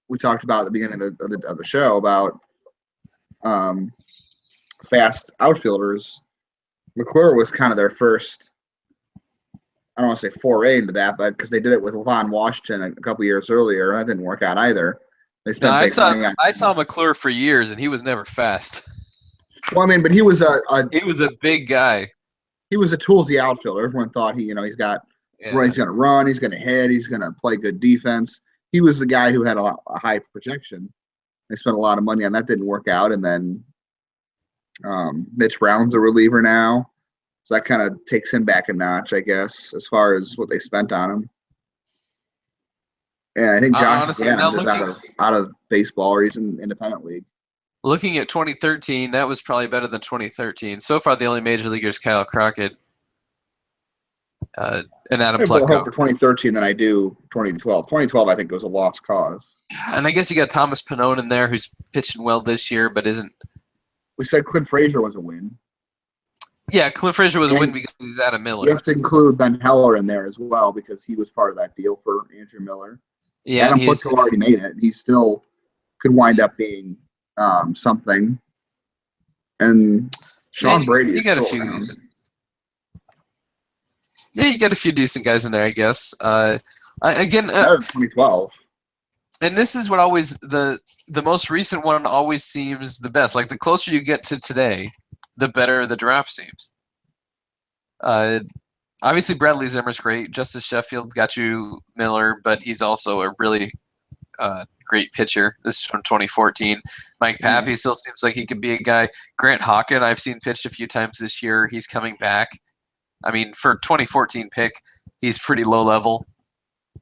we talked about at the beginning of the show about um, fast outfielders. McClure was kind of their first. I don't want to say foray into that, but because they did it with Levon Washington a couple years earlier, that didn't work out either. They No, spent big money on. I saw McClure for years, and he was never fast. Well, I mean, but he was He was a big guy. he was a toolsy outfielder. Everyone thought he's got Yeah. he's going to run, he's going to hit, he's going to play good defense. He was the guy who had a high projection. They spent a lot of money on that, didn't work out, and then Mitch Brown's a reliever now, so that kind of takes him back a notch, I guess, as far as what they spent on him. And I think Josh Honestly, now Adams is out of baseball, or he's in independent league. looking at 2013, that was probably better than 2013. So far, the only major leaguer is Kyle Crockett and Adam I have more hope Plutko. for 2013 than I do 2012. 2012, I think, was a lost cause. And I guess you got Thomas Pannone in there, who's pitching well this year, but isn't. We said Clint Frazier was a win. Yeah, Clint Frazier was a And win because he's Adam you Miller. have to include Ben Heller in there as well because he was part of that deal for Andrew Miller. Yeah, Adam Plutko already made it. He still could wind up being something. And Sean Brady is still around. Yeah, you got a few decent guys in there, I guess. Again, That was 2012. and this is what always the most recent one always seems the best. Like the closer you get to today, the better the draft seems. Obviously, Bradley Zimmer's great. Justice Sheffield got you Miller, but he's also a really great pitcher. This is from 2014. Mike Pappy still seems like he could be a guy. Grant Hawken, I've seen pitched a few times this year. He's coming back. I mean, for 2014 pick, he's pretty low level,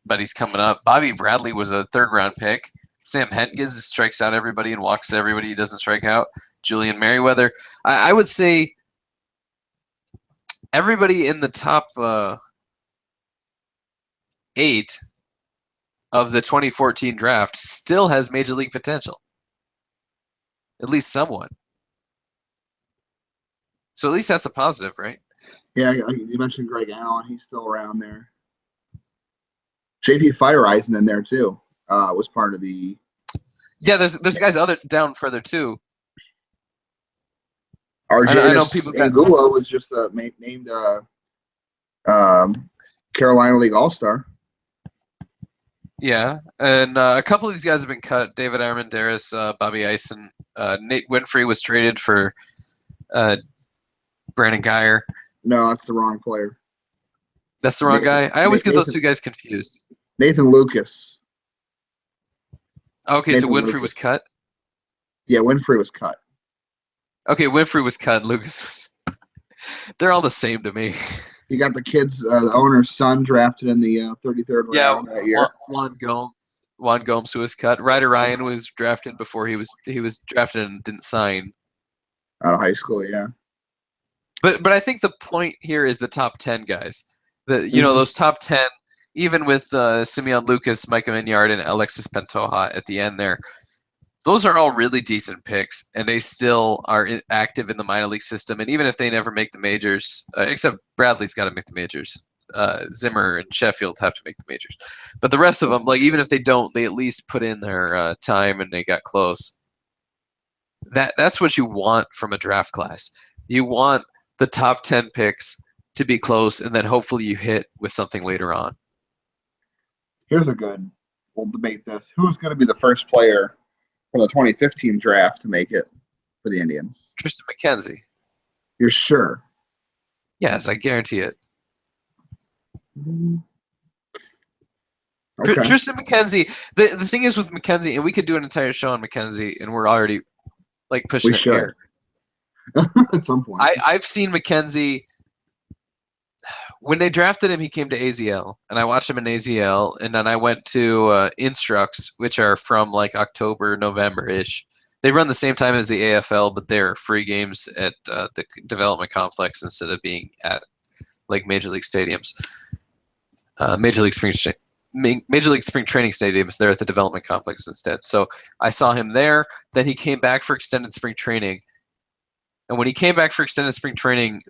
but he's coming up. Bobby Bradley was a third-round pick. Sam Hentges strikes out everybody and walks to everybody he doesn't strike out. Julian Merriweather. I would say everybody in the top 8 of the 2014 draft still has major league potential. At least somewhat. So at least that's a positive, right? Yeah, you mentioned Greg Allen. He's still around there. JP Fireeisen in there too. Was part of the. Yeah, there's guys down further too. RJ Angulo was just named Carolina League All-Star. Yeah, and a couple of these guys have been cut. David Armendariz, Bobby Eisen, Nate Winfrey was traded for Brandon Geyer. No, that's the wrong player. That's the wrong guy? I always get those two guys confused. Nathan Lucas. Okay, so Winfrey was cut? Yeah, Winfrey was cut. Okay, Winfrey was cut. Lucas was... They're all the same to me. You got the kid's the owner's son drafted in the 33rd round that year. Juan Gomes, who was cut. Ryder Ryan was drafted before he was drafted and didn't sign. Out of high school, yeah. But I think the point here is the top 10 guys. Those top 10, even with Simeon Lucas, Micah Minyard, and Alexis Pantoja at the end there, those are all really decent picks, and they still are active in the minor league system. And even if they never make the majors, except Bradley's got to make the majors, Zimmer and Sheffield have to make the majors. But the rest of them, like even if they don't, they at least put in their time and they got close. That's what you want from a draft class. You want the top 10 picks to be close, and then hopefully you hit with something later on. Here's a good. We'll debate this. Who's going to be the first player from the 2015 draft to make it for the Indians? Tristan McKenzie. You're sure? Yes, I guarantee it. Okay. Tristan McKenzie. The thing is with McKenzie, and we could do an entire show on McKenzie, and we're already like pushing it here. At some point. I've seen McKenzie when they drafted him, he came to AZL, and I watched him in AZL, and then I went to Instructs, which are from like October, November-ish. They run the same time as the AFL, but they're free games at the development complex instead of being at like Major League stadiums. Major League Spring Training stadiums, they're at the development complex instead. So I saw him there. Then he came back for extended spring training. And when he came back for extended spring training,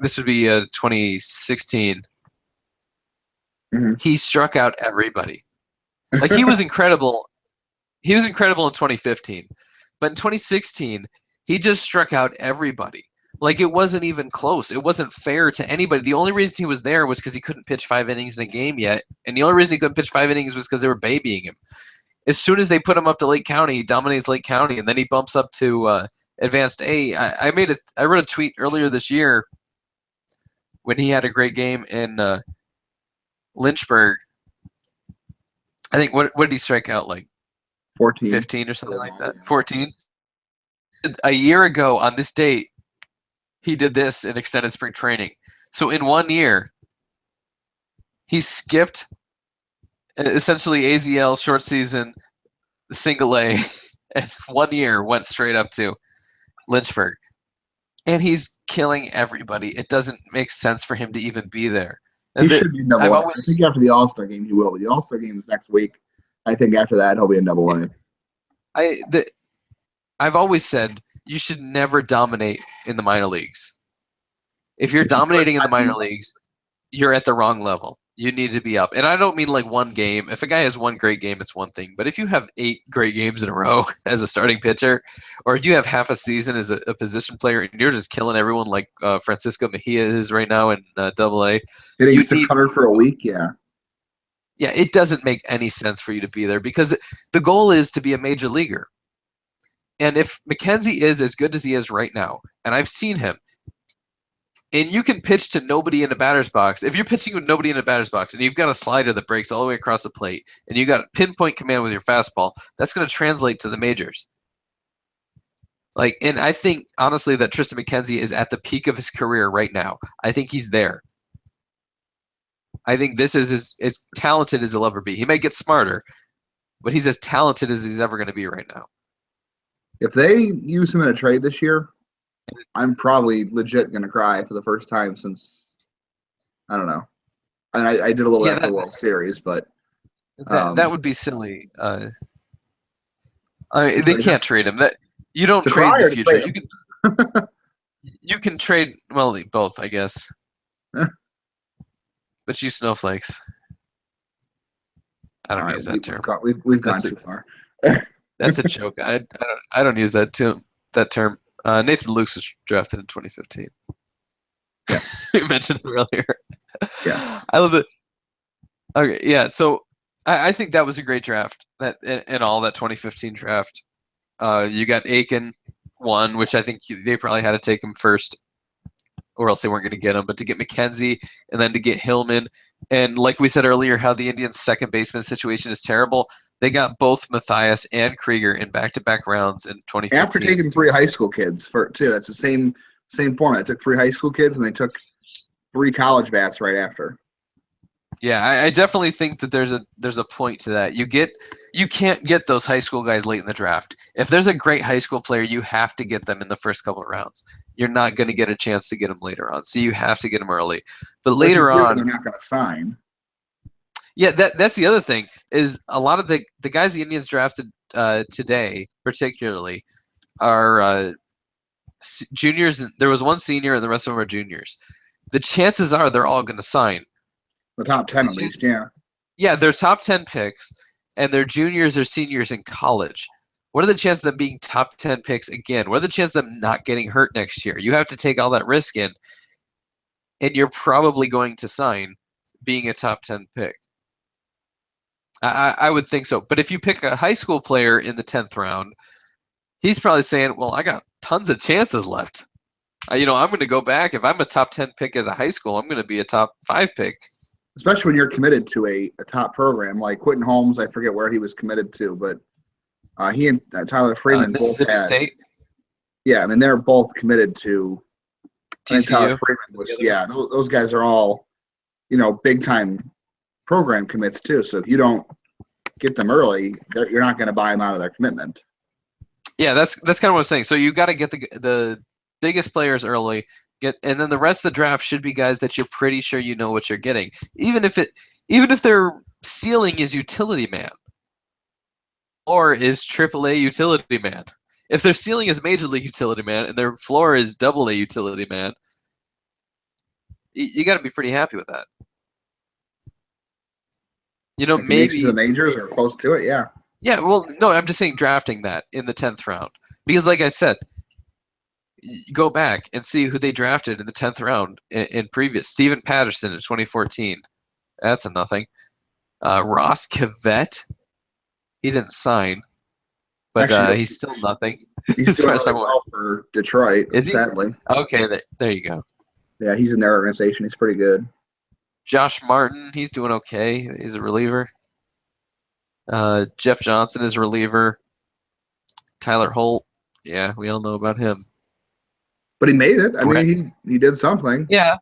this would be 2016, he struck out everybody. Like, he was incredible. He was incredible in 2015. But in 2016, he just struck out everybody. Like, it wasn't even close. It wasn't fair to anybody. The only reason he was there was because he couldn't pitch 5 innings in a game yet. And the only reason he couldn't pitch 5 innings was because they were babying him. As soon as they put him up to Lake County, he dominates Lake County, and then he bumps up to Advanced A. I wrote a tweet earlier this year when he had a great game in Lynchburg. I think, what did he strike out, like 14. 15 or something like that? 14? A year ago on this date, he did this in extended spring training. So in 1 year, he skipped essentially AZL short season, single A, and 1 year went straight up to Lynchburg. And he's killing everybody. It doesn't make sense for him to even be there. He should be double A. I think after the All-Star game, he will. The All-Star game is next week. I think after that, he'll be in double A. I've always said you should never dominate in the minor leagues. If you're dominating in the minor leagues, you're at the wrong level. You need to be up. And I don't mean like one game. If a guy has one great game, it's one thing. But if you have 8 great games in a row as a starting pitcher, or if you have half a season as a position player and you're just killing everyone like Francisco Mejia is right now in Double A. Hitting 600 for a week, yeah. Yeah, it doesn't make any sense for you to be there because the goal is to be a major leaguer. And if McKenzie is as good as he is right now, and I've seen him, and you can pitch to nobody in the batter's box. If you're pitching with nobody in the batter's box and you've got a slider that breaks all the way across the plate and you got pinpoint command with your fastball, that's going to translate to the majors. Like, and I think, honestly, that Tristan McKenzie is at the peak of his career right now. I think he's there. I think this is as talented as he'll ever be. He may get smarter, but he's as talented as he's ever going to be right now. If they use him in a trade this year, I'm probably legit going to cry for the first time since, I don't know. And I did a little after the World Series, but. That would be silly. They can't trade him. You don't trade the future. You can trade, well, both, I guess. But you snowflakes. I don't use that term. We've gone too far. That's a joke. I don't use that term. Nathan Lukes was drafted in 2015. Yeah. You mentioned it earlier. Yeah. I love it. Okay, yeah. So I think that was a great draft. That in all that 2015 draft. You got Aiken 1, which I think they probably had to take him first, or else they weren't going to get him. But to get McKenzie and then to get Hillman, and like we said earlier, how the Indians' second baseman situation is terrible. They got both Matthias and Krieger in back-to-back rounds in 2015. After taking 3 high school kids too. That's the same format. They took 3 high school kids and they took 3 college bats right after. Yeah, I definitely think that there's a point to that. You can't get those high school guys late in the draft. If there's a great high school player, you have to get them in the first couple of rounds. You're not going to get a chance to get them later on, so you have to get them early. But later on, they're not going to sign. Yeah, that's the other thing is a lot of the guys the Indians drafted today, particularly, are juniors. There was 1 senior, and the rest of them are juniors. The chances are they're all going to sign. The top 10 at least, yeah. Yeah, they're top 10 picks, and they're juniors or seniors in college. What are the chances of them being top 10 picks again? What are the chances of them not getting hurt next year? You have to take all that risk in, and you're probably going to sign being a top 10 pick. I would think so. But if you pick a high school player in the 10th round, he's probably saying, well, I got tons of chances left. I'm going to go back. If I'm a top 10 pick as a high school, I'm going to be a top 5 pick. Especially when you're committed to a top program. Like Quentin Holmes, I forget where he was committed to, but he and Tyler Freeman both had. Mississippi State? Yeah, I mean, they're both committed to I think Tyler TCU. Freeman was, yeah, those guys are all, big time program commits too. So if you don't get them early, you're not going to buy them out of their commitment. Yeah, that's kind of what I'm saying. So you got to get the biggest players early, and then the rest of the draft should be guys that you're pretty sure you know what you're getting, even if their ceiling is utility man or is AAA utility man. If their ceiling is major league utility man and their floor is AA utility man, you got to be pretty happy with that. Maybe to the maybe majors or close to it. Yeah. Yeah, well, no, I'm just saying drafting that in the 10th round because, like I said, you go back and see who they drafted in the 10th round in previous. Steven Patterson in 2014. That's a nothing. Ross Kvet. He didn't sign, but Actually, he's still nothing. he's doing really well for Detroit, Is he? sadly. Okay, there you go. Yeah, he's in their organization. He's pretty good. Josh Martin, he's doing okay. He's a reliever. Jeff Johnson is a reliever. Tyler Holt. Yeah, we all know about him. But he made it. I mean, he did something. Yeah.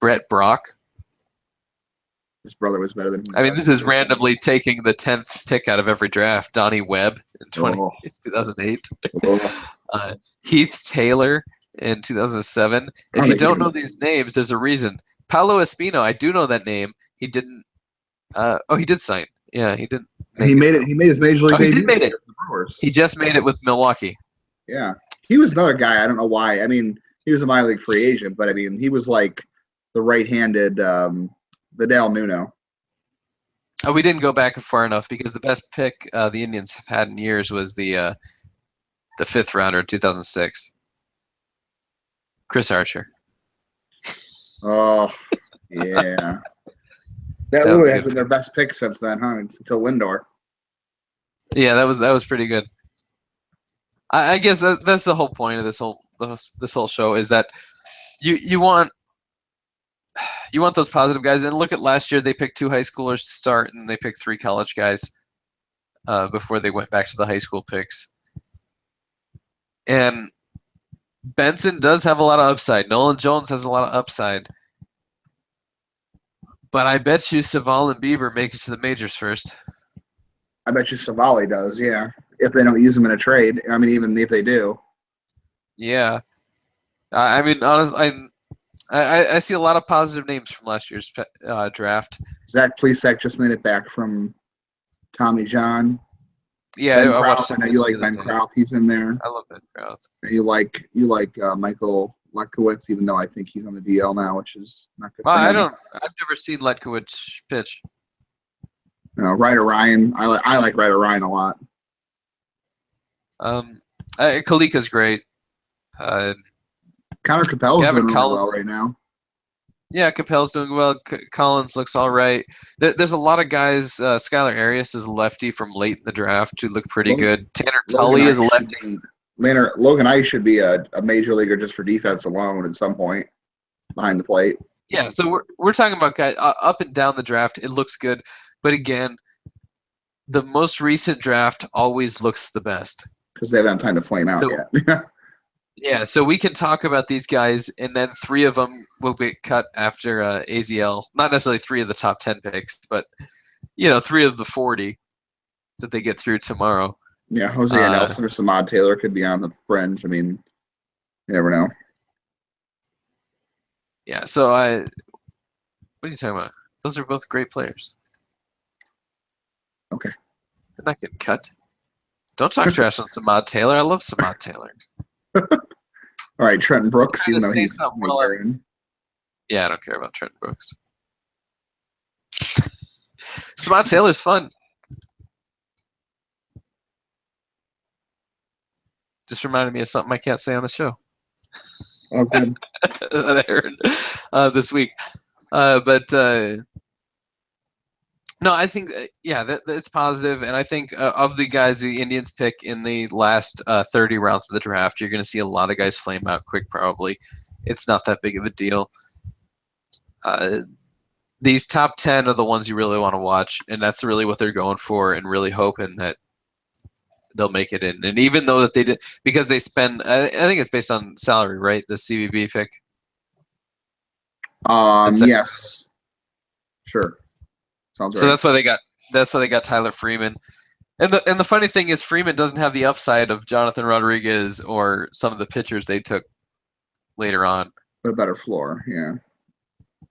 Brett Brock. His brother was better than him. I mean, this is randomly taking the 10th pick out of every draft. Donnie Webb in 2008. Heath Taylor in 2007. If you don't know these names, there's a reason. Paolo Espino, I do know that name. He didn't. He did sign. Yeah, he didn't. He made it. He made his major league debut. He did made it. He just made it with Milwaukee. Yeah, he was another guy. I don't know why. I mean, he was a minor league free agent, but I mean, he was like the right-handed Vidal Nuno. We didn't go back far enough because the best pick the Indians have had in years was the 5th rounder in 2006, Chris Archer. Oh, yeah. That really has been their best pick since then, huh? Until Lindor. Yeah, that was pretty good. I guess that's the whole point of this whole show is that you want those positive guys. And look at last year, they picked 2 high schoolers to start, and they picked 3 college guys before they went back to the high school picks. And Benson does have a lot of upside. Nolan Jones has a lot of upside. But I bet you Savall and Bieber make it to the majors first. I bet you Savali does, yeah. If they don't use him in a trade. I mean, even if they do. Yeah. I mean, honestly, I see a lot of positive names from last year's draft. Zach Plesac just made it back from Tommy John. Yeah, Ben I Krauth, I know you like Ben Krauth. He's in there. I love Ben Krauth. You like Michael Letkowitz, even though I think he's on the DL now, which is not good. I've never seen Letkowitz pitch. Ryder Ryan. I like Ryder Ryan a lot. Kalika's great. Connor Capel's doing really well right now. Yeah, Capel's doing well. Collins looks all right. There's a lot of guys. Skylar Arias is a lefty from late in the draft who look pretty good. Tanner Tully is a lefty. Logan Ice should be a major leaguer just for defense alone at some point behind the plate. Yeah, so we're talking about guys up and down the draft. It looks good, but again, the most recent draft always looks the best because they haven't had time to flame out yet. Yeah, so we can talk about these guys, and then 3 of them will be cut after AZL. Not necessarily 3 of the top 10 picks, but 3 of the 40 that they get through tomorrow. Yeah, Jose Nelson or Samad Taylor could be on the fringe. I mean, you never know. Yeah, so what are you talking about? Those are both great players. Okay. They're not getting cut. Don't talk trash on Samad Taylor. I love Samad Taylor. All right, Trenton Brooks, even though he's yeah, I don't care about Trenton Brooks. Samad Taylor's fun. Just reminded me of something I can't say on the show. Oh, good. That I heard this week. No, I think that's positive, and I think of the guys the Indians pick in the last 30 rounds of the draft, you're going to see a lot of guys flame out quick. Probably, it's not that big of a deal. These top 10 are the ones you really want to watch, and that's really what they're going for, and really hoping that they'll make it in. And even though that they did, because they spend, I think it's based on salary, right? The CBB pick. Yes. Sure. Sounds So right. that's why they got Tyler Freeman. And the funny thing is Freeman doesn't have the upside of Jonathan Rodriguez or some of the pitchers they took later on. But a better floor, yeah.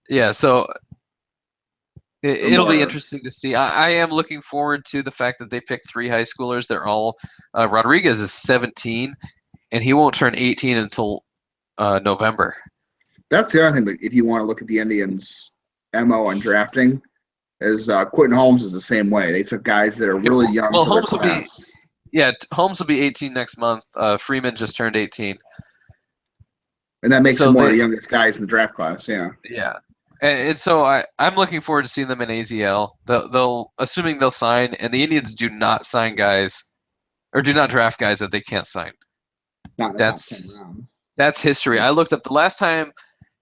Yeah, so They're it'll be more interesting to see. I am looking forward to the fact that they picked 3 high schoolers. They're all Rodriguez is 17, and he won't turn 18 until November. that's the other thing. If you want to look at the Indians' MO on drafting, is Quentin Holmes is the same way. They took guys that are really young Well, for their Holmes will be class. Holmes will be 18 next month. Freeman just turned 18. And that makes So him one of they the youngest guys in the draft class, yeah. yeah. And so I'm looking forward to seeing them in AZL. They'll assuming they'll sign, and the Indians do not sign guys or do not draft guys that they can't sign. Not in the top 10 rounds. That's history. I looked up the last time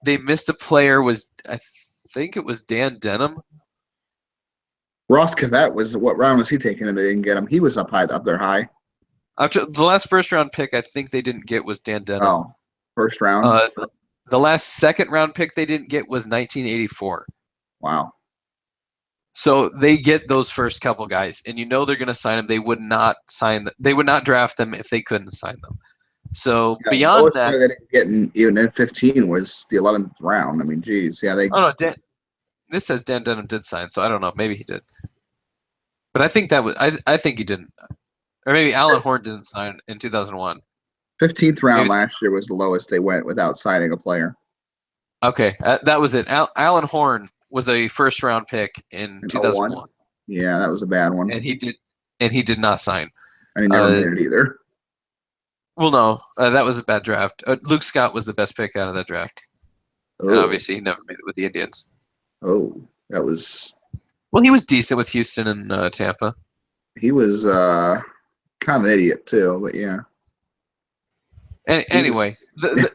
they missed a player was I think it was Dan Denham. Ross Cavett was what round was he taken and they didn't get him? He was up there high. The last first round pick I think they didn't get was Dan Denham. Oh, first round. The last second round pick they didn't get was 1984. Wow. So they get those first couple guys, and you know they're going to sign them. They would not They would not draft them if they couldn't sign them. So Yeah, beyond that, they didn't get even in 15 was the 11th round. I mean, geez, yeah, they. oh no, this says Dan Denham did sign, so I don't know. Maybe he did, but I think that was I think he didn't, or maybe Alan Horn didn't sign in 2001. 15th round Maybe, last year was the lowest they went without signing a player. okay, that was it. Alan Horn was a first round pick in 2001. Yeah, that was a bad one. And he did not sign. And he never made it either. Well, no, that was a bad draft. Luke Scott was the best pick out of that draft. And obviously he never made it with the Indians. Oh, that was. Well, he was decent with Houston and Tampa. He was kind of an idiot too, but yeah. Anyway,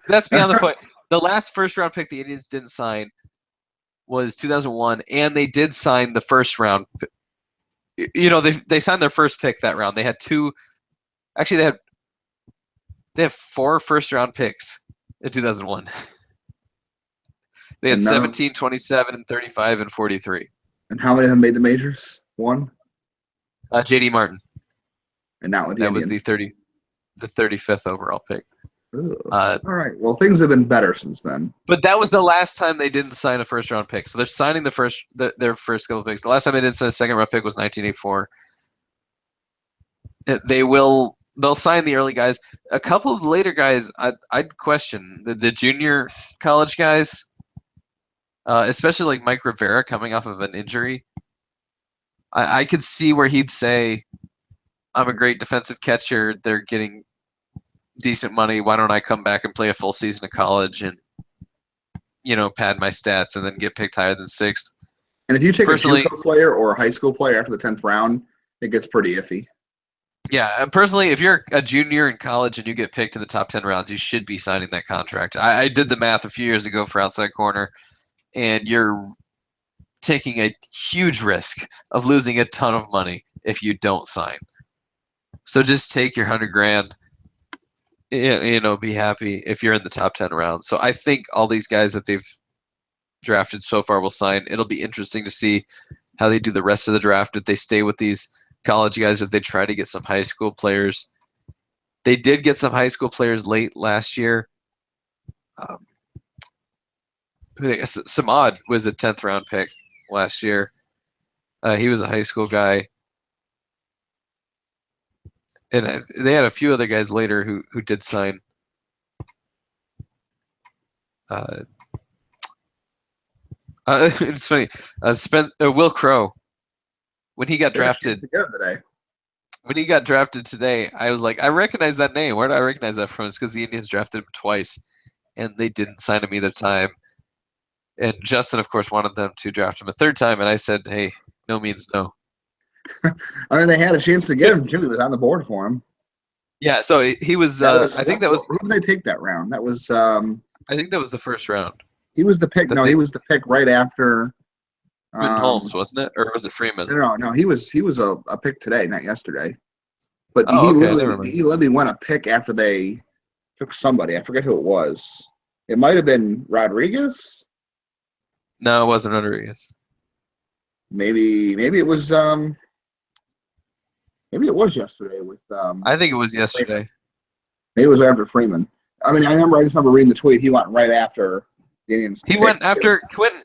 that's beyond the point. The last first round pick the Indians didn't sign was 2001, and they did sign the first round. You know, they signed their first pick that round. They had two. Actually, they have 4 first round picks in 2001. They had 17, 27, and 35, and 43. And how many of them made the majors? 1? J.D. Martin. And not with the That Indians. was the 35th overall pick. All right. Well, things have been better since then. But that was the last time they didn't sign a first round pick. So they're signing their first couple of picks. The last time they didn't sign a second round pick was 1984. They'll sign the early guys. A couple of the later guys, I'd question the junior college guys, especially like Mike Rivera coming off of an injury. I could see where he'd say, "I'm a great defensive catcher. They're getting decent money. Why don't I come back and play a full season of college and, pad my stats and then get picked higher than 6th?" And if you take a JUCO player or a high school player after the 10th round, it gets pretty iffy. Yeah, personally, if you're a junior in college and you get picked in the top 10 rounds, you should be signing that contract. I did the math a few years ago for outside corner, and you're taking a huge risk of losing a ton of money if you don't sign. So just take your $100,000. Be happy if you're in the top 10 rounds. So I think all these guys that they've drafted so far will sign. It'll be interesting to see how they do the rest of the draft, if they stay with these college guys, if they try to get some high school players. They did get some high school players late last year. Samad was a 10th round pick last year. He was a high school guy. And they had a few other guys later who did sign. It's funny. Will Crow, when he got drafted today, I was like, I recognize that name. Where do I recognize that from? It's because the Indians drafted him twice, and they didn't sign him either time. And Justin, of course, wanted them to draft him a third time, and I said, hey, no means no. I mean, they had a chance to get him. Jimmy was on the board for him. Yeah, so he was. I think that was. Who did they take that round? That was. I think that was the first round. He was the pick. No, he was the pick right after. Holmes, wasn't it, or was it Freeman? No. He was a pick today, not yesterday. But he literally went a pick after they took somebody. I forget who it was. It might have been Rodriguez. No, it wasn't Rodriguez. Maybe it was yesterday with I think it was Freeman. yesterday. Maybe it was after Freeman. I mean, I just remember reading the tweet. He went right after the Indians. He went after Quentin.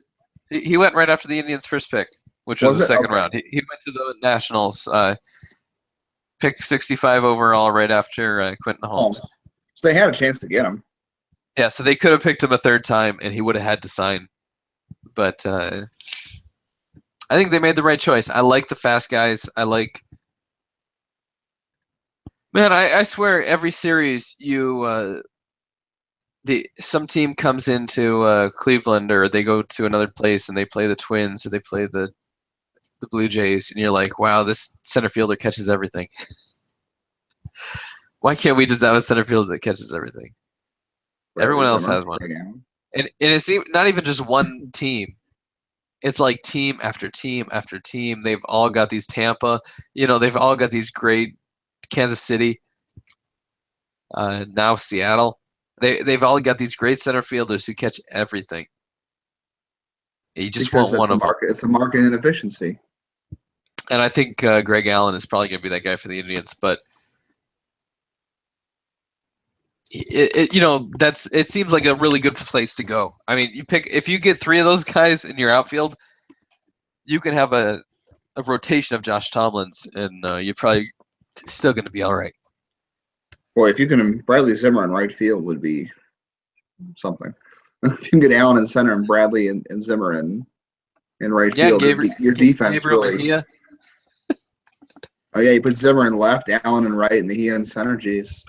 He went right after the Indians' first pick, which was the second round. He went to the Nationals, pick 65 overall right after Quentin Holmes. So they had a chance to get him. Yeah, so they could have picked him a third time, and he would have had to sign. But I think they made the right choice. I like the fast guys. Man, I swear every series some team comes into Cleveland or they go to another place and they play the Twins or they play the Blue Jays, and you're like, wow, this center fielder catches everything. Why can't we just have a center fielder that catches everything? Everyone else has one. And it's not even just one team. It's like team after team after team. They've all got these Tampa. They've all got these great Kansas City. Now Seattle. They've all got these great center fielders who catch everything. You just want one of them. It's a market inefficiency. And I think Greg Allen is probably going to be that guy for the Indians, but it seems like a really good place to go. I mean, if you get three of those guys in your outfield, you can have a rotation of Josh Tomlins, and you're probably still going to be all right. Boy, if you can, Bradley Zimmer in right field would be something. If you can get Allen in center and Bradley and Zimmer in right field, your defense really. Mejia. Oh yeah, you put Zimmer in left, Allen in right, and Mejia in center. Jeez.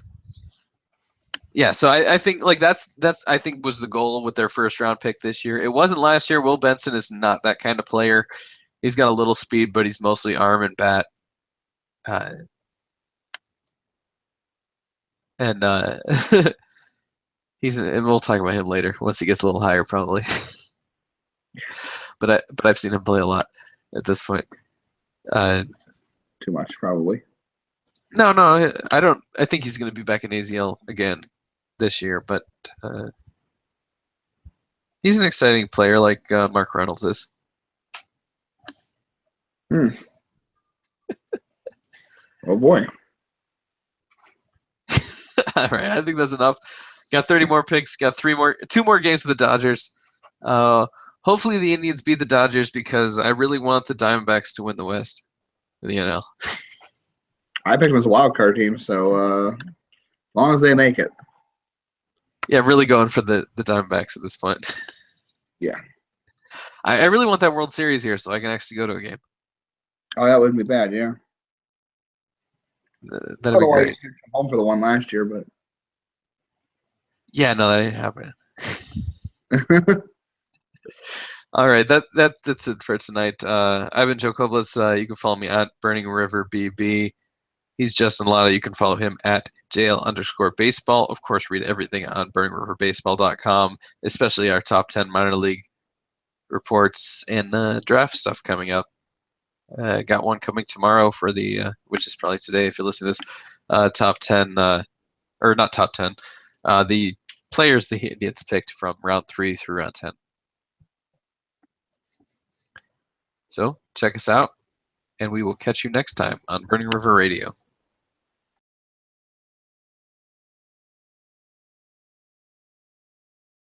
Yeah, so I think that's I think was the goal with their first round pick this year. It wasn't last year. Will Benson is not that kind of player. He's got a little speed, but he's mostly arm and bat. And we'll talk about him later once he gets a little higher, probably. but I've seen him play a lot at this point. Too much, probably. No, I don't. I think he's going to be back in AZL again this year, but he's an exciting player like Mark Reynolds is. Oh boy. All right, I think that's enough. Got 30 more picks. Got two more games for the Dodgers. Hopefully the Indians beat the Dodgers because I really want the Diamondbacks to win the West in the NL. I picked them as a wild card team, so as long as they make it. Yeah, really going for the Diamondbacks at this point. Yeah. I really want that World Series here so I can actually go to a game. Oh, that wouldn't be bad, yeah. That'd be great. Come home for the one last year, but yeah, no, that didn't happen. All right, that's it for tonight. I've been Joe Coblitz. You can follow me at Burning River BB. He's Justin Lada. You can follow him at JL_baseball. Of course, read everything on burningriverbaseball.com, especially our top 10 minor league reports and draft stuff coming up. Got one coming tomorrow for the, which is probably today if you're listening to this, top 10, or not top 10, the players the Indians picked from round 3 through round 10. So check us out, and we will catch you next time on Burning River Radio.